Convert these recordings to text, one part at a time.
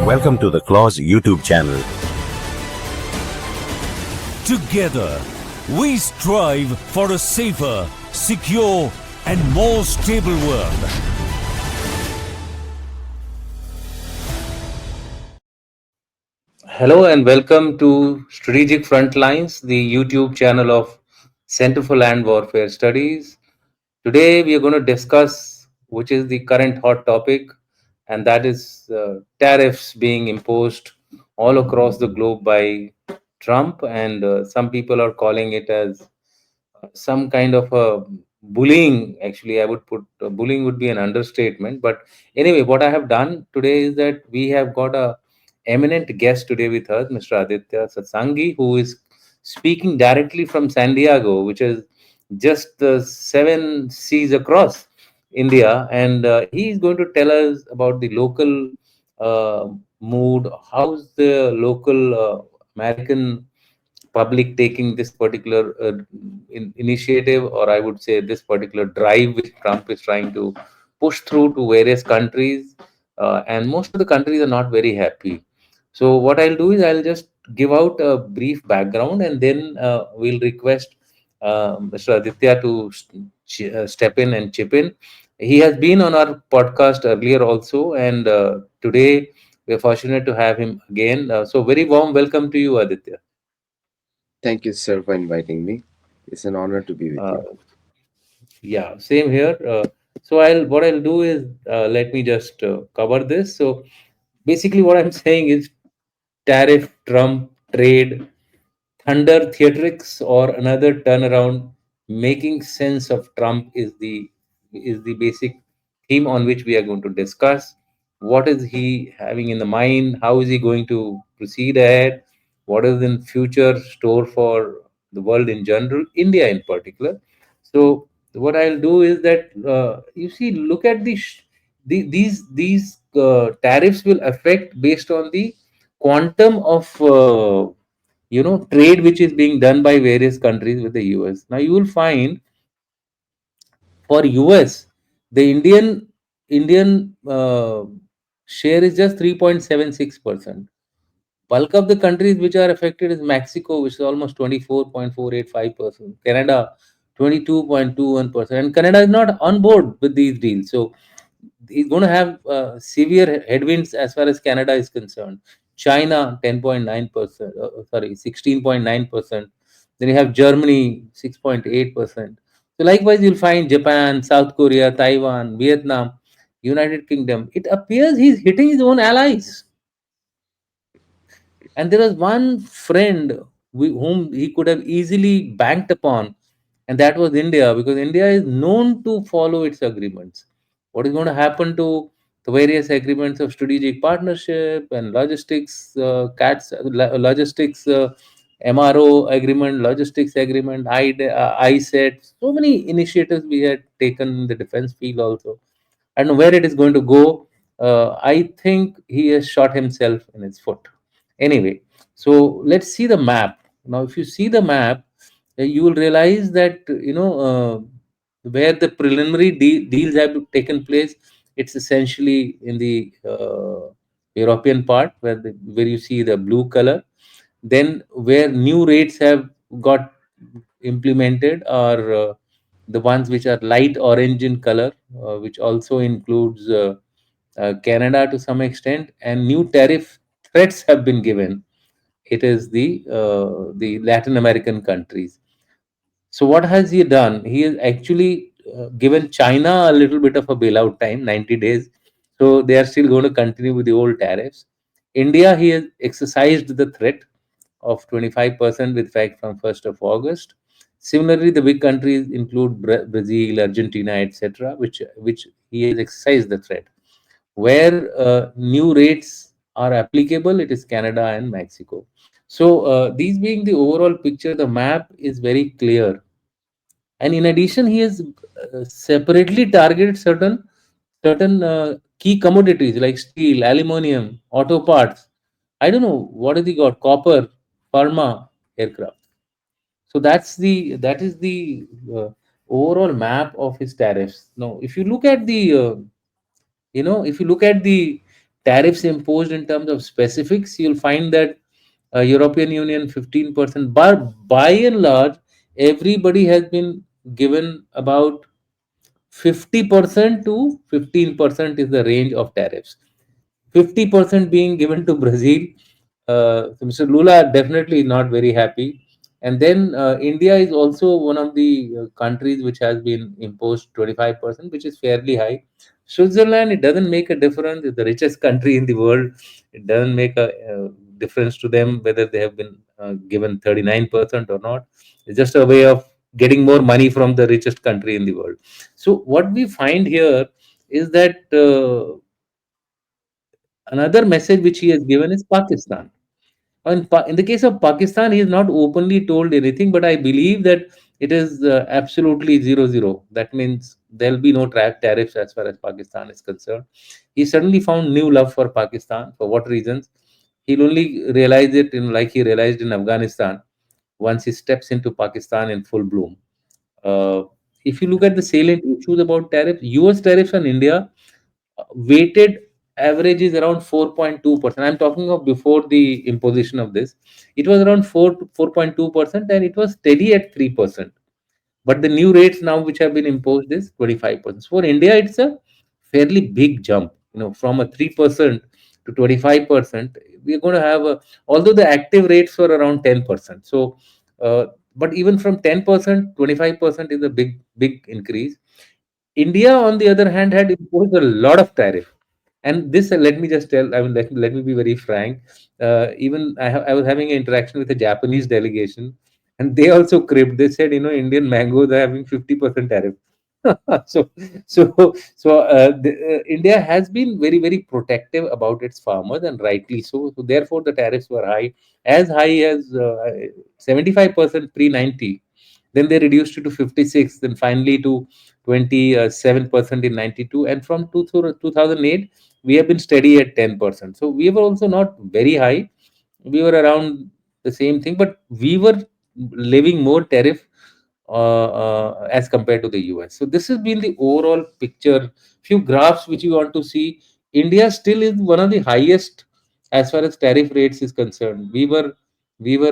Welcome to the Clause YouTube channel. Together, we strive for a safer, secure, and more stable world. Hello and welcome to Strategic Frontlines, the YouTube channel of Center for Land Warfare Studies. Today we are going to discuss which is the current hot topic, and that is tariffs being imposed all across the globe by Trump, and some people are calling it as some kind of a bullying. Actually, I would put bullying would be an understatement, but anyway, what I have done today is that we have got a eminent guest today with us, Mr. Aditya Satsangi, who is speaking directly from San Diego, which is just the seven seas across India, and he is going to tell us about the local uh, mood. How's the local American public taking this particular initiative, or I would say this particular drive which Trump is trying to push through to various countries, and most of the countries are not very happy. So what I'll do is I'll just give out a brief background, and then we'll request Mr. Aditya to step in and chip in. He has been on our podcast earlier also, and today we're fortunate to have him again. So very warm welcome to you, Aditya. Thank you, sir, for inviting me. It's an honor to be with Uh, you. yeah, same here. So what I'll do is let me just cover this. So basically, what I'm saying is tariff, Trump, trade, thunder, theatrics, or another turnaround. Making sense of Trump is the basic theme on which we are going to discuss. What is he having in the mind? How is he going to proceed ahead? What is in future store for the world in general, India in particular? So what I'll do is that you see, look at these tariffs will affect based on the quantum of trade which is being done by various countries with the US. Now you will find for US the Indian share is just 3.76%. Bulk of the countries which are affected is Mexico, which is almost 24.485%. Canada, 22.21%. And Canada is not on board with these deals. So he's going to have severe headwinds as far as Canada is concerned. China, 10.9%, sorry, 16.9%. Then you have Germany, 6.8%. So likewise, you'll find Japan, South Korea, Taiwan, Vietnam, United Kingdom. It appears he's hitting his own allies. And there was one friend whom he could have easily banked upon, and that was India, because India is known to follow its agreements. What is going to happen to the various agreements of strategic partnership and logistics, logistics MRO agreement, logistics agreement, ISET, so many initiatives we had taken in the defense field also. I don't know where it is going to go. I think he has shot himself in his foot. Anyway, so let's see the map. Now, if you see the map, you will realize that where the preliminary deals have taken place. It's essentially in the European part where you see the blue color. Then where new rates have got implemented are the ones which are light orange in color, which also includes Canada to some extent, and new tariff threats have been given. It is the Latin American countries. So what has he done? He has actually given China a little bit of a bailout time, 90 days. So they are still going to continue with the old tariffs. India, he has exercised the threat of 25% with effect from 1st of August. Similarly, the big countries include Brazil, Argentina, etc., which he has exercised the threat. Where new rates are applicable, it is Canada and Mexico. So these being the overall picture, the map is very clear. And in addition, he has separately targeted certain key commodities like steel, aluminum, auto parts. I don't know what has he got, copper, pharma, aircraft. So that is the overall map of his tariffs. Now, if you look at the tariffs imposed in terms of specifics, you'll find that European Union 15%, but by and large, everybody has been given about 50% to 15% is the range of tariffs. 50% being given to Brazil. So Mr. Lula definitely not very happy. And then India is also one of the countries which has been imposed 25%, which is fairly high. Switzerland, it doesn't make a difference. It's the richest country in the world. It doesn't make a difference to them whether they have been given 39% or not. It's just a way of getting more money from the richest country in the world. So what we find here is that another message which he has given is Pakistan. In the case of Pakistan, he has not openly told anything, but I believe that it is absolutely 0-0. That means there will be no tariffs as far as Pakistan is concerned. He suddenly found new love for Pakistan. For what reasons? He'll only realize it in like he realized in Afghanistan once he steps into Pakistan in full bloom. Uh, if you look at the salient issues about tariffs, US tariffs on India weighted average is around 4.2%. I'm talking of before the imposition of this. It was around 4.2%, and it was steady at 3%. But the new rates now which have been imposed is 25%. So for India, it's a fairly big jump, from a 3% to 25%. We're going to have although the active rates were around 10%. So, but even from 10%, 25% is a big increase. India, on the other hand, had imposed a lot of tariff. And this, let me just tell, I mean, let me be very frank. Even I was having an interaction with a Japanese delegation, and they also cribbed. They said, Indian mangoes are having 50% tariff. so, India has been very, very protective about its farmers, and rightly so. So, therefore, the tariffs were as high as 75% pre 90. Then they reduced it to 56, then finally to 27% in 92. And from 2008, we have been steady at 10%. So we were also not very high. We were around the same thing, but we were living more tariff as compared to the US. So this has been the overall picture. Few graphs which you want to see. India still is one of the highest as far as tariff rates is concerned. We were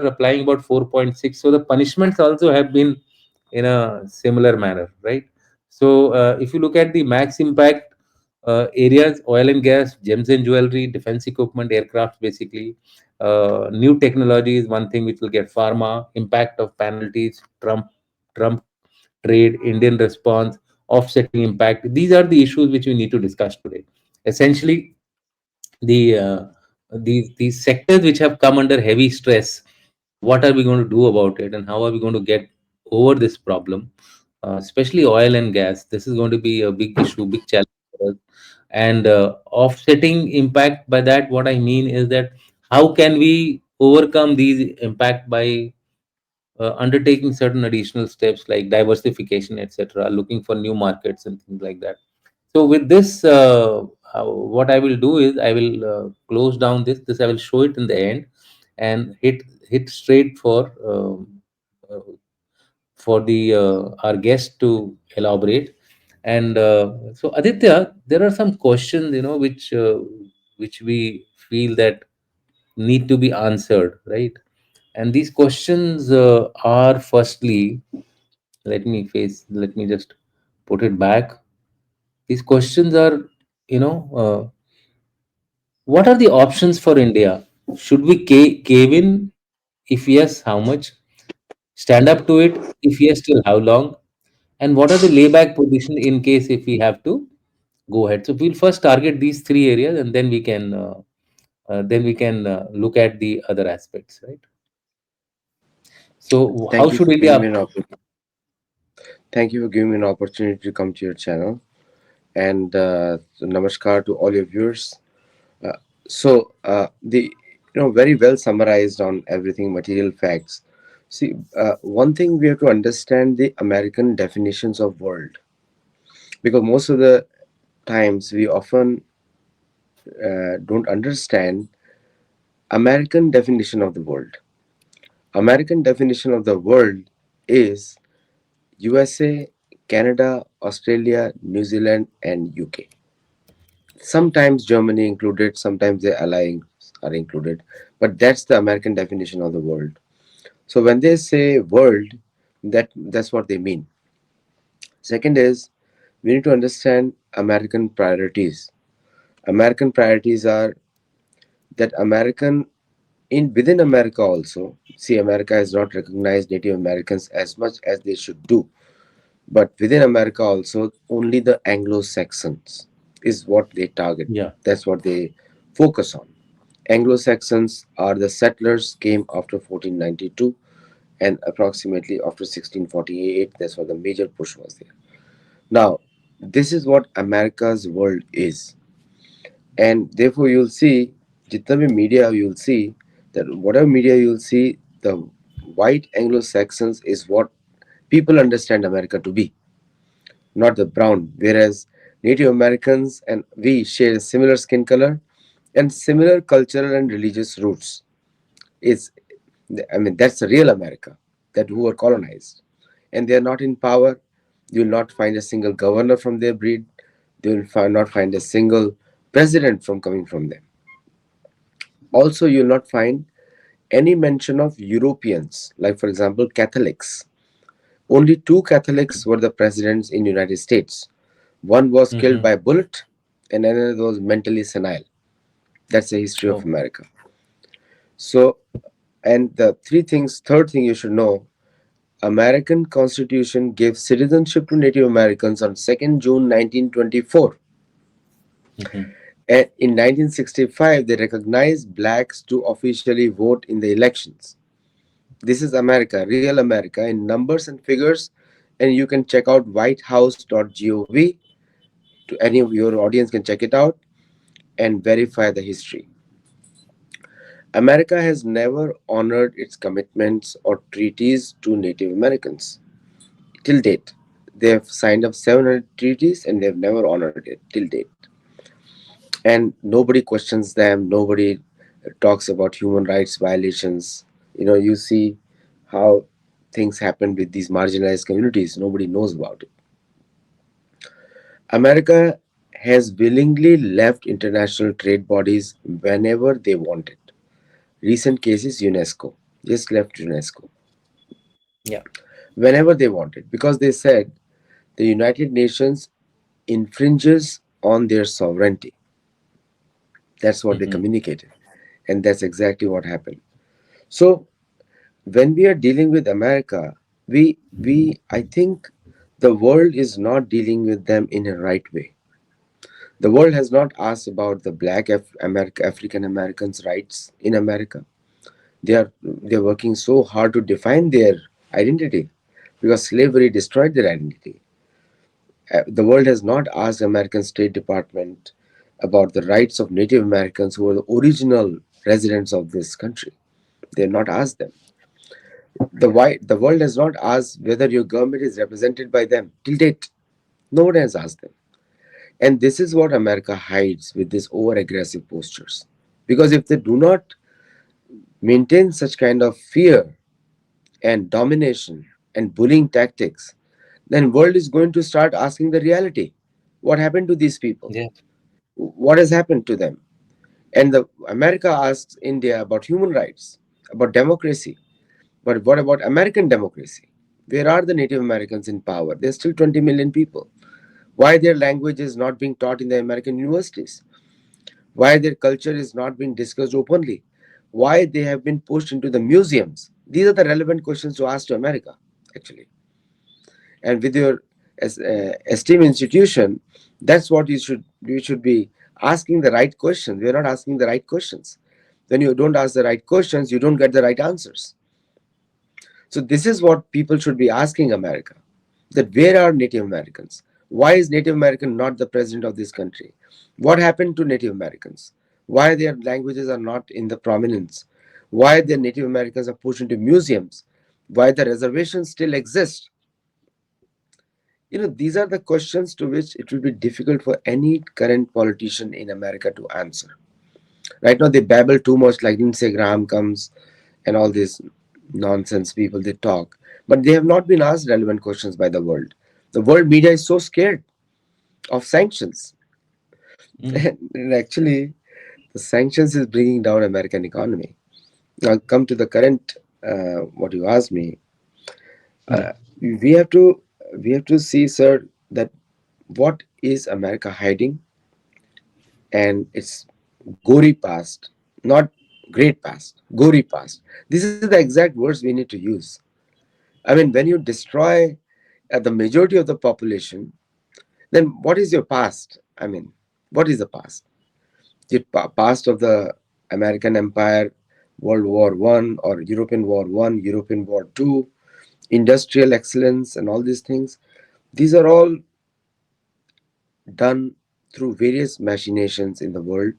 applying about 4.6. So the punishments also have been in a similar manner, right? So if you look at the max impact areas, oil and gas, gems and jewelry, defense equipment, aircraft, basically. New technology is one thing which will get pharma, impact of penalties, Trump trade, Indian response, offsetting impact. These are the issues which we need to discuss today. Essentially, the these sectors which have come under heavy stress, what are we going to do about it, and how are we going to get over this problem? Especially oil and gas. This is going to be a big issue, big challenge for us. And offsetting impact, by that what I mean is that how can we overcome these impact by undertaking certain additional steps like diversification, etc., looking for new markets and things like that. So with this, what I will do is I will close down this. I will show it in the end and hit straight uh, for the our guest to elaborate. And so Aditya, there are some questions which we feel that need to be answered, right? And these questions are, firstly, let me just put it back. These questions are, you know what are the options for India? Should we cave in? If yes, how much? Stand up to it? If yes, till how long? And what are the layback position in case if we have to go ahead? So we'll first target these three areas, and then we can look at the other aspects, right? So how Thank you should for India? giving me an thank you for giving me an opportunity to come to your channel. And namaskar to all your viewers. The very well summarized on everything, material facts. See, one thing we have to understand the American definitions of world, because most of the times we often don't understand American definition of the world. American definition of the world is USA, Canada, Australia, New Zealand, and UK. Sometimes Germany included, sometimes their allies are included, but that's the American definition of the world. So when they say world, that's what they mean. Second is, we need to understand American priorities. American priorities are that American in within America also. See, America has not recognized Native Americans as much as they should do. But within America also, only the Anglo-Saxons is what they target. Yeah. That's what they focus on. Anglo-Saxons are the settlers came after 1492 and approximately after 1648. That's what the major push was there. Now, this is what America's world is. And therefore you'll see, jitna bhi media you'll see, that whatever media you'll see, the white Anglo-Saxons is what people understand America to be, not the brown. Whereas Native Americans and we share a similar skin color and similar cultural and religious roots. It's, I mean, that's the real America, that who are colonized. And they are not in power. You'll not find a single governor from their breed. Not find a single president from coming from them. Also, you'll not find any mention of Europeans, like for example, Catholics. Only two Catholics were the presidents in United States. One was killed Mm-hmm. by a bullet, and another was mentally senile. That's the history of Oh. America. So, and the third thing you should know, American Constitution gave citizenship to Native Americans on 2nd June 1924. Mm-hmm. And in 1965, they recognized blacks to officially vote in the elections. This is America, real America, in numbers and figures. And you can check out whitehouse.gov. To any of your audience can check it out and verify the history. America has never honored its commitments or treaties to Native Americans till date. They have signed up 700 treaties and they have never honored it till date. And nobody questions them. Nobody talks about human rights violations. You see how things happen with these marginalized communities. Nobody knows about it. America has willingly left international trade bodies whenever they wanted. Recent cases, UNESCO just left UNESCO Yeah. whenever they wanted because they said the United Nations infringes on their sovereignty. That's what they Mm-hmm. communicated, and that's exactly what happened. So when we are dealing with America, we I think the world is not dealing with them in a right way. The world has not asked about the black African Americans' rights in America. They're working so hard to define their identity because slavery destroyed their identity. The world has not asked American State Department about the rights of Native Americans who were the original residents of this country. They have not asked them. The world has not asked whether your government is represented by them till date. No one has asked them. And this is what America hides with these over aggressive postures. Because if they do not maintain such kind of fear and domination and bullying tactics, then world is going to start asking the reality. What happened to these people? Yeah. What has happened to them? And the America asks India about human rights, about democracy. But what about American democracy? Where are the Native Americans in power? There's still 20 million people. Why their language is not being taught in the American universities? Why their culture is not being discussed openly? Why they have been pushed into the museums? These are the relevant questions to ask to America, actually. And with your esteemed institution, that's what you should be asking the right questions. We're not asking the right questions. When you don't ask the right questions, you don't get the right answers. So this is what people should be asking America. That where are Native Americans? Why is Native American not the president of this country? What happened to Native Americans? Why their languages are not in the prominence? Why the Native Americans are pushed into museums? Why the reservations still exist? These are the questions to which it will be difficult for any current politician in America to answer. Right now, they babble too much, like Instagram comes and all these nonsense people they talk, but they have not been asked relevant questions by the world. The world media is so scared of sanctions. Mm. And actually, the sanctions is bringing down American economy. Now, come to the current what you asked me. Yeah. We have to see, sir, that what is America hiding, and it's gory past, not great past, gory past. This is the exact words we need to use. I mean, when you destroy the majority of the population, then what is your past? I mean, what is the past? The past of the American Empire, World War One, or European War One, European War Two, industrial excellence, and all these things. These are all done through various machinations in the world,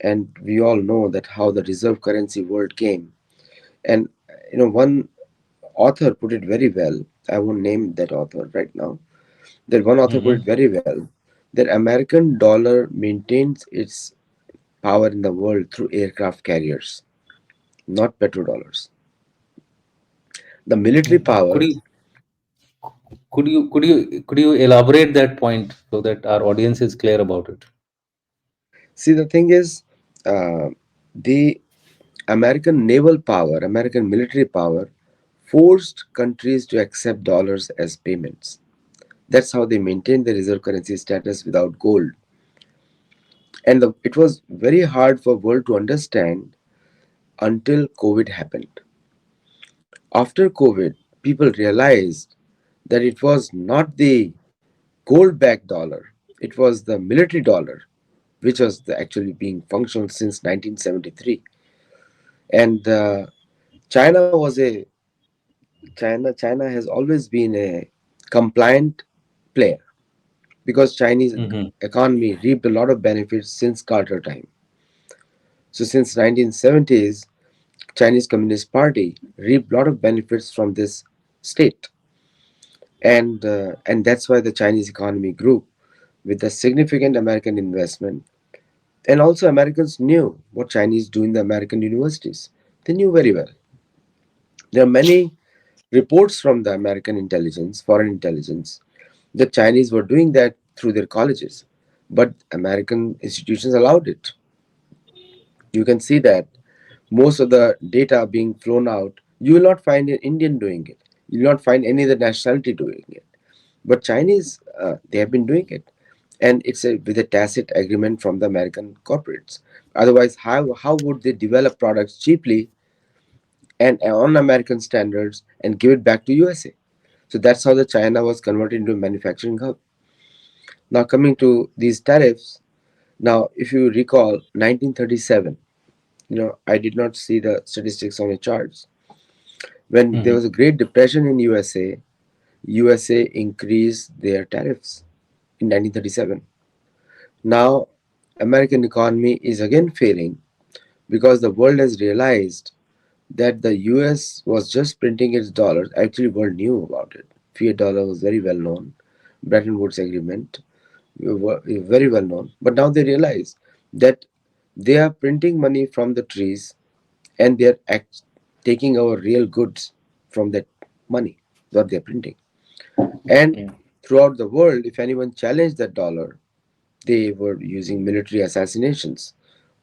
and we all know that how the reserve currency world came. And one author put it very well. I won't name that author right now. That one author put it Mm-hmm. very well. That American dollar maintains its power in the world through aircraft carriers, not petrodollars. The military Could power. you could you elaborate that point so that our audience is clear about it? See, the thing is, the American naval power, American military power, forced countries to accept dollars as payments. That's how they maintained the reserve currency status without gold. And it was very hard for world to understand until COVID happened. After COVID, people realized that it was not the gold-backed dollar; it was the military dollar, which was actually being functional since 1973. And China was a China has always been a compliant player because Chinese Mm-hmm. economy reaped a lot of benefits since Carter time. So since 1970s, Chinese Communist Party reaped a lot of benefits from this state, and that's why the Chinese economy grew with the significant American investment. And also, Americans knew what Chinese do in the American universities. They knew very well. There are many reports from the American intelligence, foreign intelligence, the Chinese were doing that through their colleges, but American institutions allowed it. You can see that most of the data being flown out, you will not find an Indian doing it. You will not find any other nationality doing it. But Chinese, they have been doing it, and it's with a tacit agreement from the American corporates. Otherwise, how would they develop products cheaply and on American standards and give it back to USA? So that's how the China was converted into a manufacturing hub. Now coming to these tariffs, now if you recall 1937, I did not see the statistics on the charts. When there Mm-hmm. was a Great Depression in USA increased their tariffs in 1937. Now American economy is again failing because the world has realized that the US was just printing its dollars. Actually, world knew about it. Fiat dollar was very well known. Bretton Woods Agreement were very well known. But now they realize that they are printing money from the trees, and they're taking our real goods from that money that they're printing. And Yeah. throughout the world, if anyone challenged that dollar, they were using military assassinations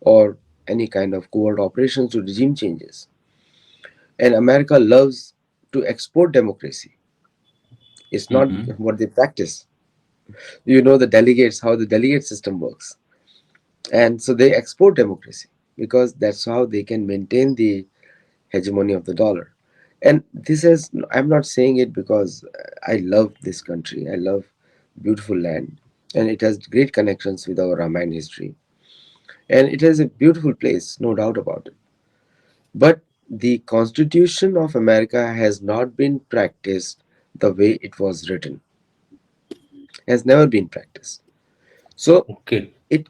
or any kind of covert operations to regime changes. And America loves to export democracy. It's not Mm-hmm. what they practice. The delegates, how the delegate system works. And so they export democracy because that's how they can maintain the hegemony of the dollar. And this is, I'm not saying it because I love this country. I love beautiful land, and it has great connections with our Ramayana history. And it is a beautiful place, no doubt about it. But the Constitution of America has not been practiced the way it was written, has never been practiced. So Okay. it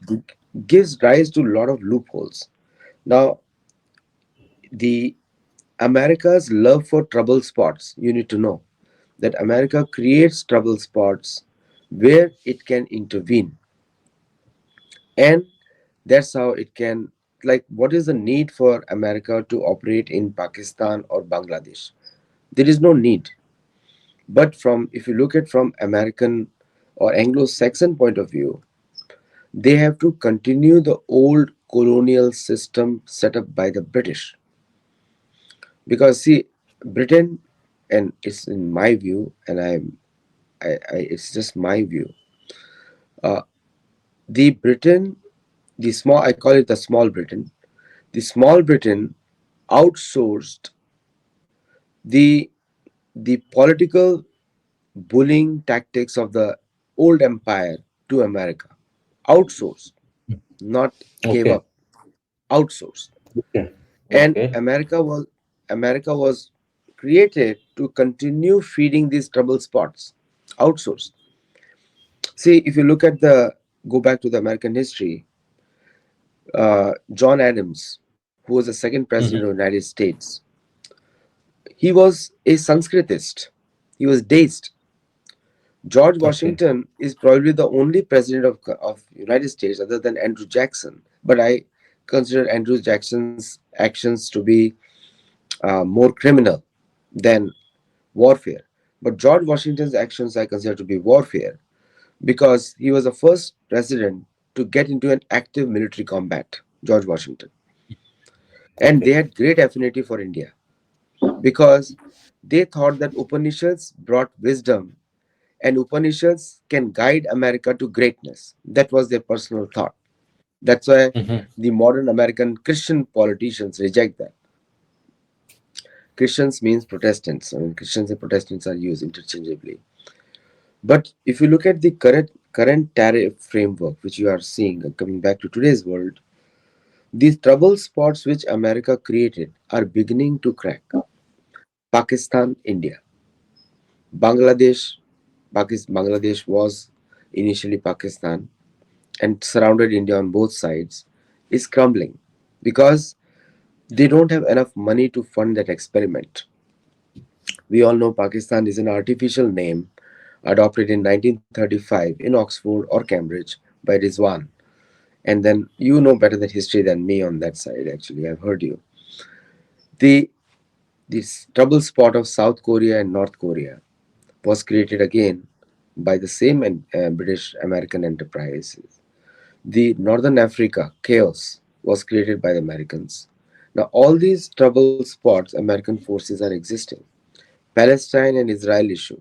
gives rise to a lot of loopholes. Now, the America's love for trouble spots, you need to know that America creates trouble spots where it can intervene, and that's how it can, like, what is the need for America to operate in Pakistan or Bangladesh? There is no need. But from, if you look at from American or Anglo-Saxon point of view, they have to continue the old colonial system set up by the British. Because see, Britain, and it's in my view, and it's just my view. Uh, the Britain, the small, I call it the small Britain. The small Britain outsourced the the political bullying tactics of the old empire to America. Outsourced, not gave Okay. up. Outsourced. Okay. And Okay. America was created to continue feeding these trouble spots. Outsourced. See, if you look at the go back to the American history, John Adams, who was the second president of the Mhm. United States, he was a Sanskritist. He was deist. George Okay. Washington is probably the only president of United States other than Andrew Jackson. But I consider Andrew Jackson's actions to be more criminal than warfare. But George Washington's actions I consider to be warfare because he was the first president to get into an active military combat, George Washington. And they Okay. had great affinity for India because they thought that Upanishads brought wisdom and Upanishads can guide America to greatness. That was their personal thought. That's why Mhm. the modern American Christian politicians reject that. Christians means Protestants. I mean, Christians and Protestants are used interchangeably. But if you look at the current tariff framework, which you are seeing, coming back to today's world, these trouble spots which America created are beginning to crack. Pakistan, India, Bangladesh. Bangladesh was initially Pakistan and surrounded India on both sides, is crumbling because they don't have enough money to fund that experiment. We all know Pakistan is an artificial name adopted in 1935 in Oxford or Cambridge by Rizwan. And then you know better the history than me on that side, actually. I've heard you. The this trouble spot of South Korea and North Korea was created again by the same British American enterprises. The Northern Africa chaos was created by the Americans. Now, all these trouble spots, American forces are existing. Palestine and Israel issue.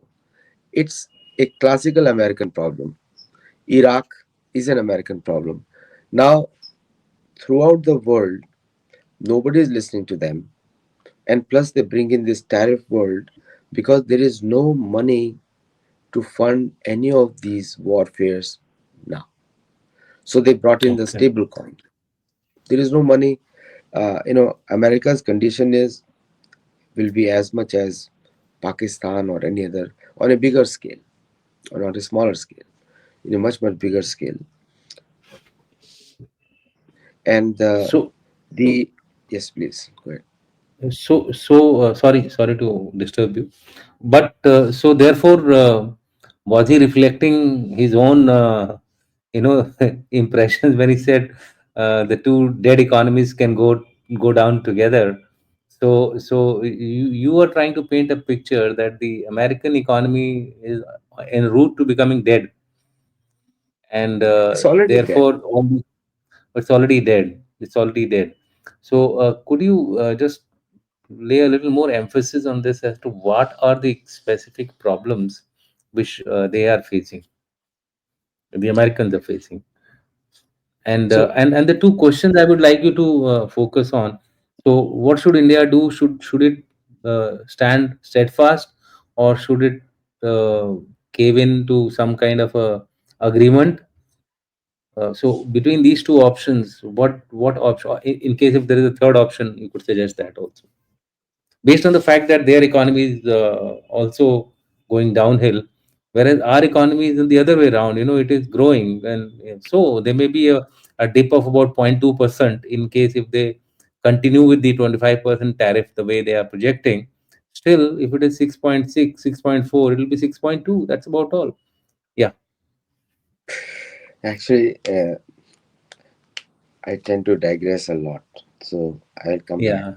It's a classical American problem. Iraq is an American problem. Now, throughout the world, nobody is listening to them. And plus, they bring in this tariff world because there is no money to fund any of these warfares now. So they brought in the Okay. stable coin. There is no money. America's condition is will be as much as Pakistan or any other on a bigger scale or on a smaller scale, in a much bigger scale. And So, the yes, please go ahead. sorry to disturb you, but so therefore, was he reflecting his own, impressions when he said the two dead economies can go down together? So you are trying to paint a picture that the American economy is en route to becoming dead, and It's already dead. therefore it's already dead. It's already dead. So could you just lay a little more emphasis on this as to what are the specific problems which they are facing, the Americans are facing, So and the two questions I would like you to focus on. So, what should India do? Should it stand steadfast, or should it uh, cave in to some kind of a agreement? So, between these two options, what option? In case if there is a third option, you could suggest that also, based on the fact that their economy is also going downhill, whereas our economy is in the other way around. It is growing, and so there may be a dip of about 0.2% in case if they continue with the 25% tariff the way they are projecting. Still, if it is 6.6, 6.4, it will be 6.2. That's about all. Yeah, actually, I tend to digress a lot. So I'll come back. yeah,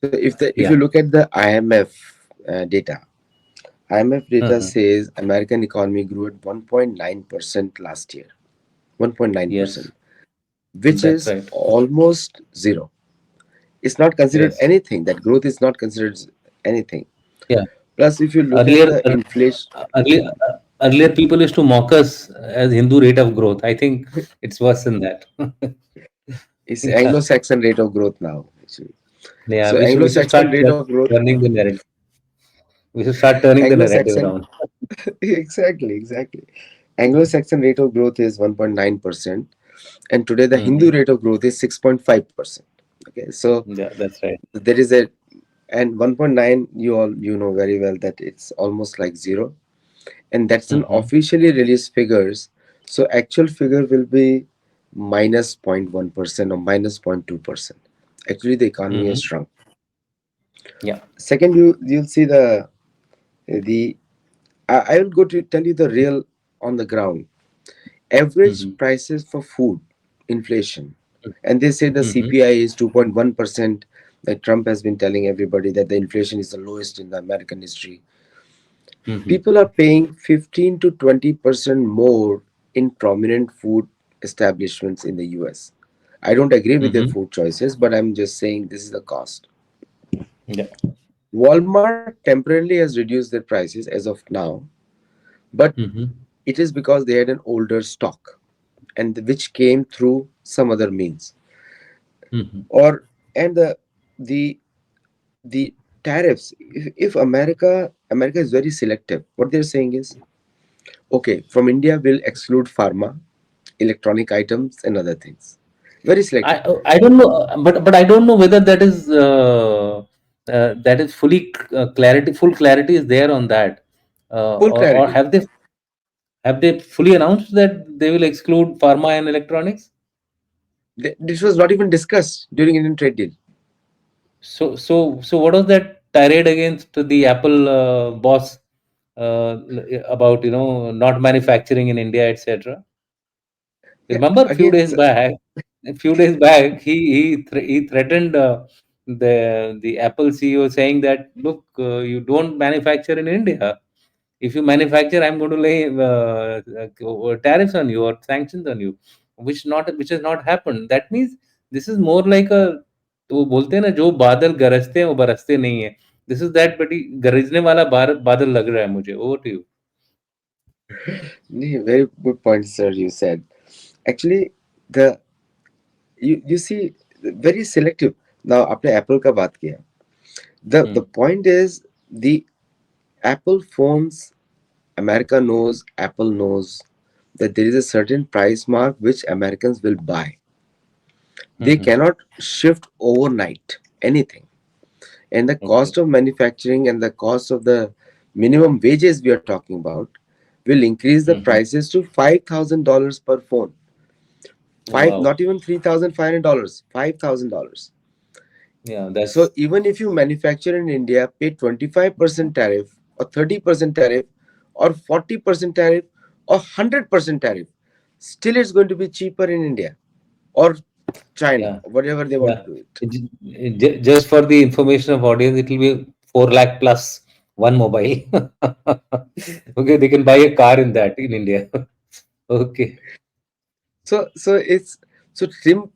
So if yeah. you look at the IMF data, IMF data Uh-huh. says American economy grew at 1.9% last year. 1.9%, Yes, which that's is right. almost zero. It's not considered Yes. anything. That growth is not considered anything. Yeah. Plus, if you look at Earlier, the inflation, earlier, earlier people used to mock us as Hindu rate of growth. I think it's worse than that. it's Yeah. Anglo-Saxon rate of growth now. Actually. Yeah. So We should Anglo-Saxon start rate of growth, turning the narrative. We should start turning the narrative Anglo-Saxon, around. exactly. Anglo-Saxon rate of growth is 1.9%, and today the Hindu Hmm. rate of growth is 6.5%. Okay, so Yeah, that's right. there is a, and 1.9, you know very well that it's almost like zero, and that's an Hmm. officially released figures. So actual figure will be minus 0.1% or minus 0.2%. Actually, the economy has Hmm. shrunk. Yeah. Second, you'll see the I will go to tell you the real on the ground average Hmm. prices for food inflation, and they say the Hmm. CPI is 2.1%. That Trump has been telling everybody that the inflation is the lowest in the American history. Hmm. People are paying 15 to 20% more in prominent food establishments in the US. I don't agree with their Hmm. food choices, but I'm just saying this is the cost. Yeah. Walmart temporarily has reduced their prices as of now, but Hmm. it is because they had an older stock and which came through some other means. Hmm. Or and the the tariffs, if America is very selective. What they're saying is, okay, from India we'll exclude pharma, electronic items and other things. Very selective. I don't know, but I don't know whether that is fully clarity. Full clarity is there on that, Full or clarity. have they fully announced that they will exclude pharma and electronics? This was not even discussed during Indian trade deal. So what was that tirade against the Apple boss about not manufacturing in India, etc. Yeah, Remember again, a few days back, he threatened the Apple CEO, saying that, look, you don't manufacture in India. If you manufacture, I'm going to lay tariffs on you or sanctions on you, which has not happened. That means this is more like a, तो वो बोलते हैं ना, जो बादल गरजते हैं वो बरसते नहीं है. This is that, बड़ी गरजने वाला बादल लग रहा है मुझे. Over to you. very good point, sir. You said actually the you see very selective. Now, आपने Apple का बात किया. The Hmm. point is the Apple phones, America knows, Apple knows that there is a certain price mark which Americans will buy. They Hmm. cannot shift overnight anything. And the Okay. cost of manufacturing and the cost of the minimum wages we are talking about will increase the Hmm. prices to $5,000 per phone. Five, Wow. not even $3,500, $5,000. Yeah, So that's even if you manufacture in India, pay 25% tariff or 30% tariff or 40% tariff or 100% tariff, still it's going to be cheaper in India or China, yeah. whatever they want to Yeah. do it. Just for the information of audience, it will be 4 lakh plus one mobile. Okay, they can buy a car in that in India. Okay. So it's so Tim,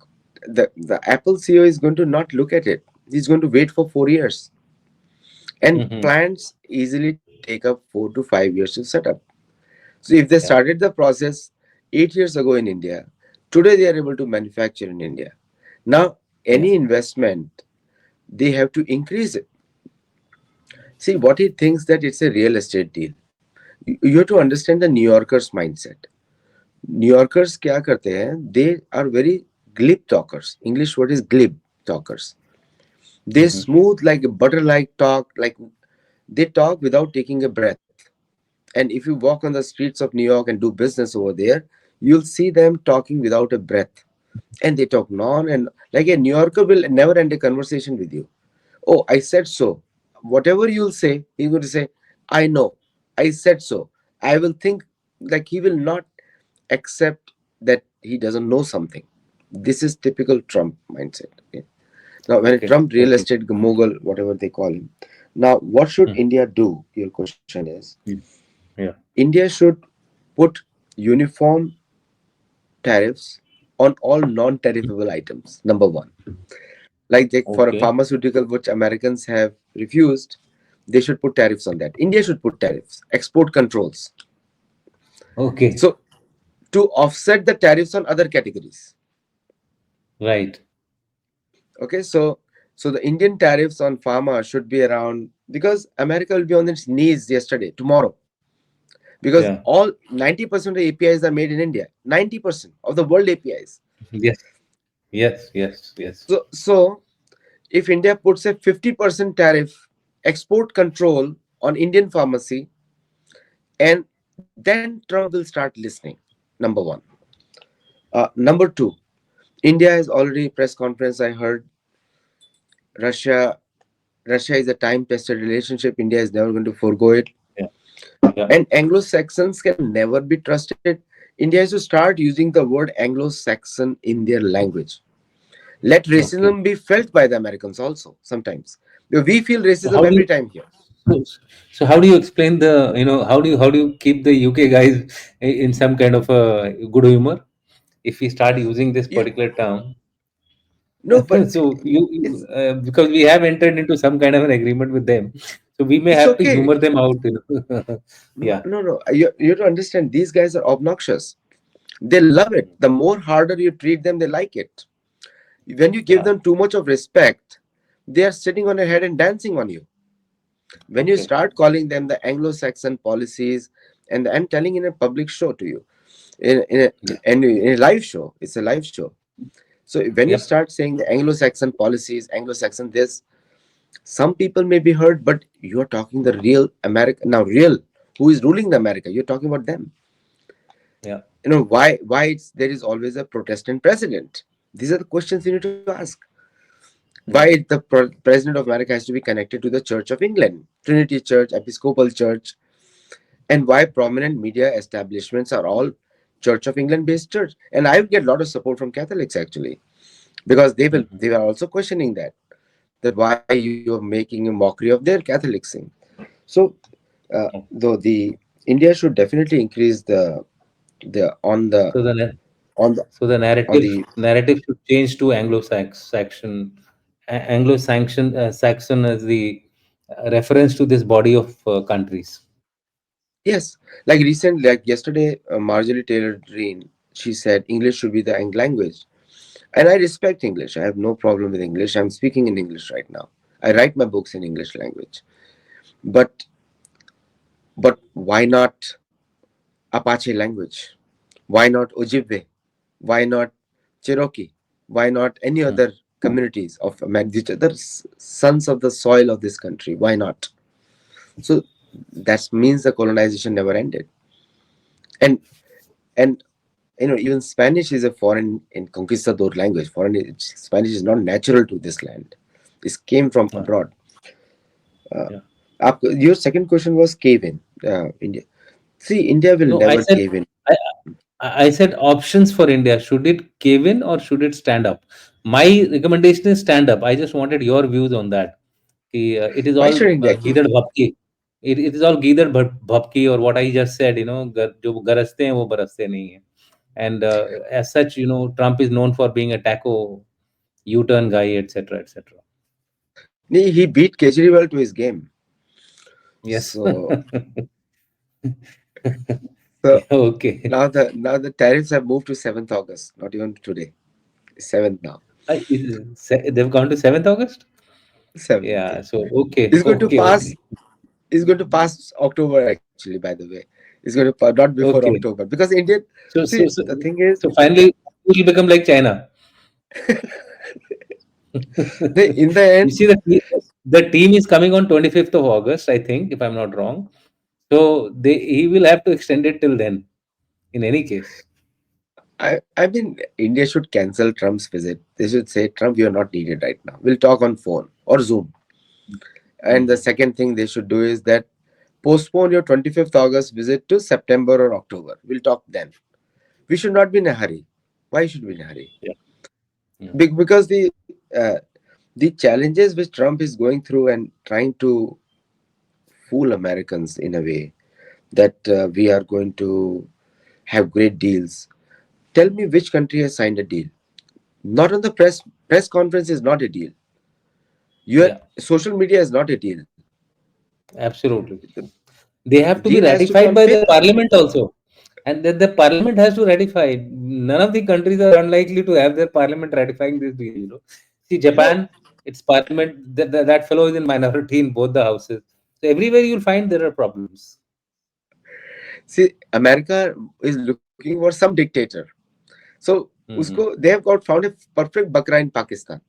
the Apple CEO is going to not look at it. He's going to wait for 4 years, and Hmm. plants easily take up 4 to 5 years to set up. So if they Yeah. started the process 8 years ago in India, today they are able to manufacture in India. Now, Yeah. any investment, they have to increase it. See, what he thinks that it's a real estate deal. You have to understand the New Yorkers' mindset. New Yorkers क्या करते हैं? They are very glib talkers. English word is glib talkers. They Hmm. smooth like a butter-like talk, like they talk without taking a breath. And if you walk on the streets of New York and do business over there, you'll see them talking without a breath. And they talk non and like a New Yorker will never end a conversation with you. Oh, I said so. Whatever you'll say, he's going to say, I know. I said so. I will think like he will not accept that he doesn't know something. This is typical Trump mindset. Okay? Now, when a Okay. Trump real Okay. estate mogul, whatever they call him, now what should Hmm. India do? Your question is Hmm. Yeah. India should put uniform tariffs on all non-tariffable items. Number one, like for a Okay. pharmaceutical, which Americans have refused, they should put tariffs on that. India should put tariffs, export controls. Okay. So to offset the tariffs on other categories. Right. Okay, so the Indian tariffs on pharma should be around, because America will be on its knees yesterday, tomorrow, because Yeah. all 90% of the APIs are made in India. 90% of the world APIs. Yes. Yes. Yes. Yes. So if India puts a 50% tariff export control on Indian pharmacy, and then Trump will start listening. Number one. Number two, India has already press conference. I heard Russia. Russia is a time-tested relationship. India is never going to forego it. Yeah. Yeah. And Anglo-Saxons can never be trusted. India has to start using the word Anglo-Saxon in their language. Let Okay. racism be felt by the Americans also sometimes. We feel So racism how do every you time here. so, so how do you explain the how do you keep the UK guys in some kind of a good humor if we start using this You particular term? no, but So it's because we have entered into some kind of an agreement with them, so we may it's have to okay. humor them out. Yeah. No. You have to understand, these guys are obnoxious. They love it. The more harder you treat them, they like it. When you give Yeah. them too much of respect, they are sitting on your head and dancing on you. When you Okay. start calling them the Anglo-Saxon policies, and I'm telling in a public show to you, Yeah. in a live show, it's a live show. So when you Yep. start saying the Anglo-Saxon policies, Anglo-Saxon this, some people may be hurt, but you're talking the real America now. Real, who is ruling the America? You're talking about them. Yeah. Why there is always a Protestant president? These are the questions you need to ask. Why Yeah. the president of America has to be connected to the Church of England, Trinity Church, Episcopal Church, and why prominent media establishments are all Church of England based church. And I get a lot of support from Catholics actually, because Mhm. they are also questioning that why you are making a mockery of their Catholic thing. So though the India should definitely increase the So the on the So the on narrative the narrative should change to Anglo-Saxon. Anglo-Saxon Saxon as the reference to this body of countries. yes, like yesterday, Marjorie Taylor Greene, she said English should be the language. And I respect English. I have no problem with English. I'm speaking in English right now. I write my books in English language. But why not Apache language? Why not Ojibwe? Why not Cherokee? Why not any Hmm. other communities of these other sons of the soil of this country? Why not? So that means the colonization never ended. And and even Spanish is a foreign in conquistador language. Spanish is not natural to this land. It came from Yeah, abroad. yeah. Your second question was cave in. India. See, India will No, never cave in. I, I said options for India. Should it cave in or should it stand up? My recommendation is stand up. I just wanted your views on that. It is Why all should India cave गीदड़ in? भपकी. It is all गीदड़ भपकी or what I just said. जो गरजते हैं वो बरसते नहीं हैं. And as such, Trump is known for being a taco U-turn guy, etc., etc. He beat Kejriwal to his game. Yes. So, so Okay. now the tariffs have moved to 7th August. Not even today. 7th now. They've gone to 7th August? 7th. Yeah. So, okay. It's going to Okay. pass. Okay. It's going to pass October actually. By the way, it's going to pass not before Okay. October, because Indian. So, See, so, so, the thing is, so finally, it will become like China. in the You end, see, the team is coming on 25th of August, I think, if I'm not wrong. So he will have to extend it till then, in any case. I mean, India should cancel Trump's visit. They should say, Trump, you're not needed right now. We'll talk on phone or Zoom. And the Mhm. second thing they should do is that postpone your 25th August visit to September or October. We'll talk then. We should not be in a hurry. Why should we be in a hurry? Yeah. Yeah. Because the challenges which Trump is going through and trying to fool Americans in a way that we are going to have great deals. Tell me which country has signed a deal. Not on the press conference is not a deal. Your Yeah, social media is not a deal. absolutely. The They have to be deal has to be ratified on by the paper. parliament also, and then the parliament has to ratify it. None of the countries are unlikely to have their parliament ratifying this deal. See No, Japan, its parliament, that fellow is in minority in both the houses. So everywhere you'll find there are problems. see, America is looking for some dictator. So, Hmm. they have got found a perfect bakra in Pakistan.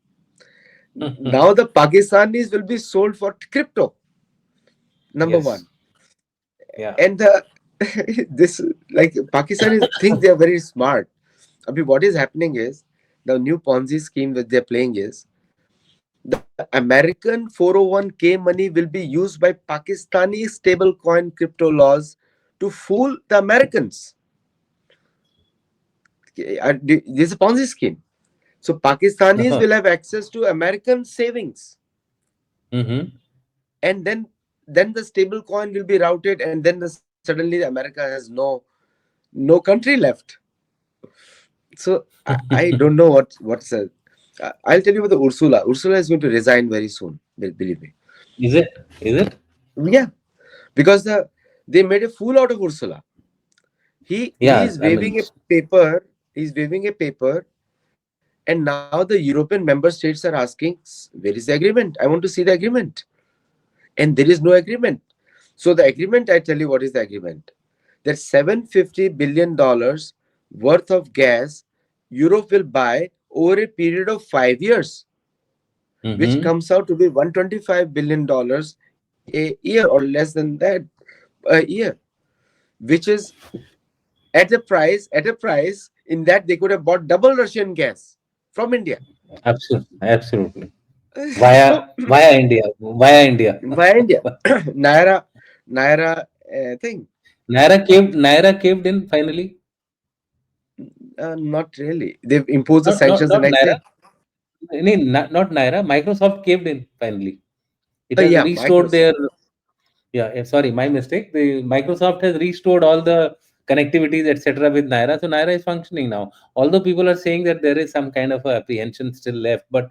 Now the Pakistanis will be sold for crypto. Number Yes. one, Yeah. and the this like Pakistanis think they are very smart. I mean, what is happening is the new Ponzi scheme that they're playing is the American 401k money will be used by Pakistani stablecoin crypto laws to fool the Americans. This is a Ponzi scheme. So Pakistanis will have access to American savings, Hmm. and then the stable coin will be routed, and then suddenly America has no country left. So I don't know what's I'll tell you about the Ursula. Ursula is going to resign very soon. Believe me. Is it? Is it? Yeah, because they made a fool out of Ursula. He Yeah. is I mean, waving a paper. He's waving a paper, and now the European member states are asking, "Where is the agreement? I want to see the agreement." And there is no agreement. So the agreement, I tell you what is the agreement. That $750 billion worth of gas Europe will buy over a period of 5 years, which hmm, comes out to be $125 billion a year or less than that a year, which is at a price in that they could have bought double Russian gas from India. absolutely, absolutely. Via So via India, via India. via India, Naira thing. Naira caved in finally. Not really. They've imposed the Not sanctions the not next Naira. day. Not Naira. Microsoft caved in finally. It has Yeah, restored their. Microsoft. Sorry, my mistake. The Microsoft has restored all the connectivities, etc. with Naira. So Naira is functioning now. Although people are saying that there is some kind of a apprehension still left, but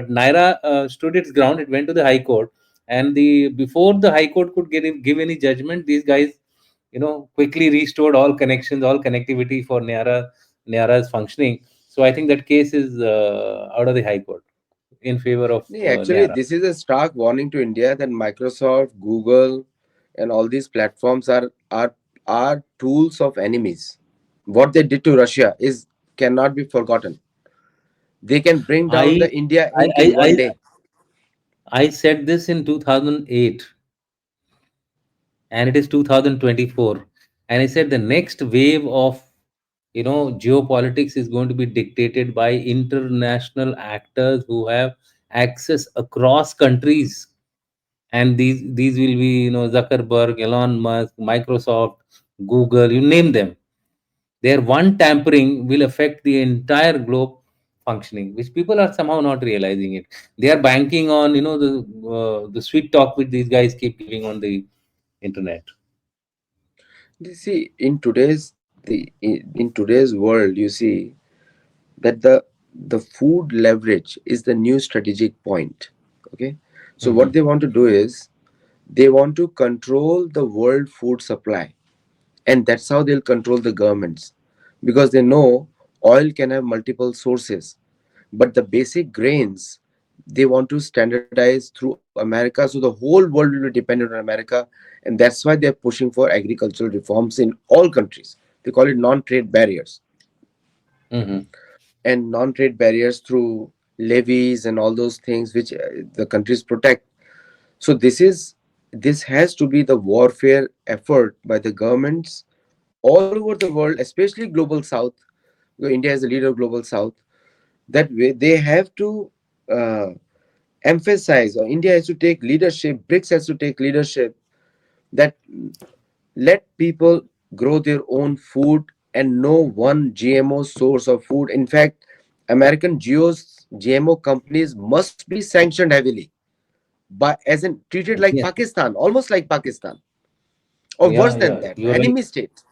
Naira stood its ground. It went to the High Court, and the before the High Court could give any judgment, these guys, quickly restored all connections, all connectivity for Naira's functioning. So I think that case is out of the High Court in favor of Yeah, actually, Naira. this is a stark warning to India that Microsoft, Google, and all these platforms are tools of enemies. What they did to Russia is cannot be forgotten. They can bring down I the India I Inc. I in one I, day. I said this in 2008, and it is 2024, and I said the next wave of geopolitics is going to be dictated by international actors who have access across countries, and these will be Zuckerberg, Elon Musk, Microsoft, Google, you name them. Their one tampering will affect the entire globe functioning, which people are somehow not realizing it. They are banking on the sweet talk which these guys keep giving on the internet. You see, in today's world, you see that the food leverage is the new strategic point. Okay, so what Hmm. they want to do is they want to control the world food supply, and that's how they'll control the governments, because they know oil can have multiple sources, but the basic grains they want to standardize through America, so the whole world will be dependent on America. And that's why they're pushing for agricultural reforms in all countries. They call it non-trade barriers, Hmm. and non-trade barriers through levies and all those things which the countries protect. So this has to be the warfare effort by the governments all over the world, especially global south. India is the leader of global south. That way they have to uh, emphasize, or India has to take leadership, BRICS has to take leadership, that let people grow their own food and no one GMO source of food. In fact, American GMO companies must be sanctioned heavily, but as in treated like Yeah, Pakistan, almost like Pakistan, or yeah, worse than yeah. that, You're right. enemy state.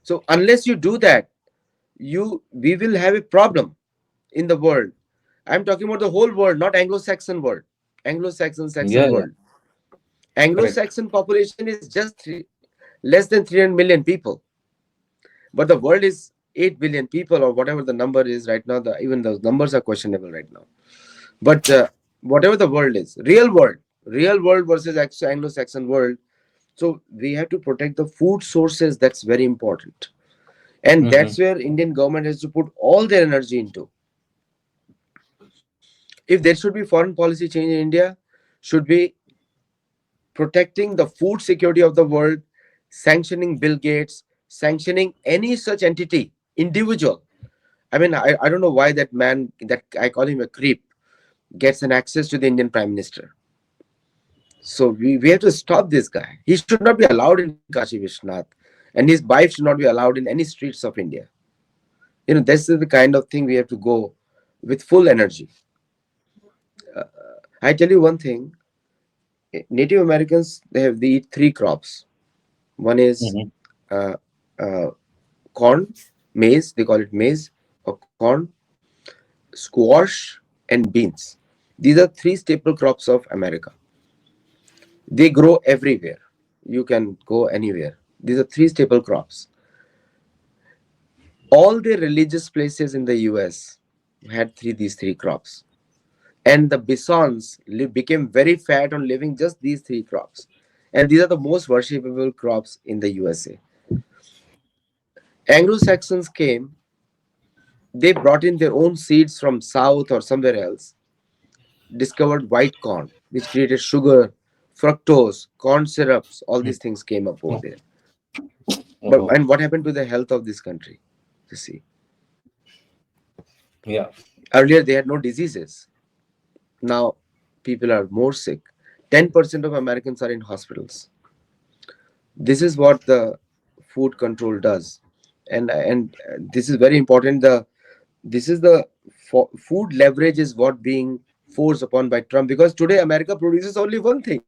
So unless you do that, we will have a problem in the world. I'm talking about the whole world, not Anglo-Saxon world. Anglo-Saxon Yeah, yeah, world. correct. Anglo-Saxon population is just less than 300 million people, but the world is 8 billion people or whatever the number is right now. Even those numbers are questionable right now. But whatever the world is, real world versus Anglo-Saxon world. So we have to protect the food sources. That's very important, and Mm-hmm. that's where Indian government has to put all their energy into. If there should be foreign policy change in India, should be protecting the food security of the world, sanctioning Bill Gates, sanctioning any such entity, individual. I mean, I don't know why that man, that I call him a creep, gets an access to the Indian Prime Minister. So we have to stop this guy. He should not be allowed in Kashi Vishnath, and his wife should not be allowed in any streets of India. This is the kind of thing we have to go with full energy. I tell you one thing: Native Americans, they eat three crops. One is Mm-hmm. uh, uh, corn, maize. They call it maize or corn, squash, and beans. These are three staple crops of America. They grow everywhere. You can go anywhere. These are three staple crops. All the religious places in the US had these three crops. And the Bisons became very fat on living just these three crops. And these are the most worshipable crops in the USA. Anglo-Saxons came, they brought in their own seeds from south or somewhere else, discovered white corn, which created sugar, fructose, corn syrups, all these things came up over there. But Oh, and what happened to the health of this country? You see, yeah. earlier they had no diseases. Now people are more sick. 10% of Americans are in hospitals. This is what the food control does, and this is very important. This is the food leverage is what being forced upon by Trump, because today America produces only one thing: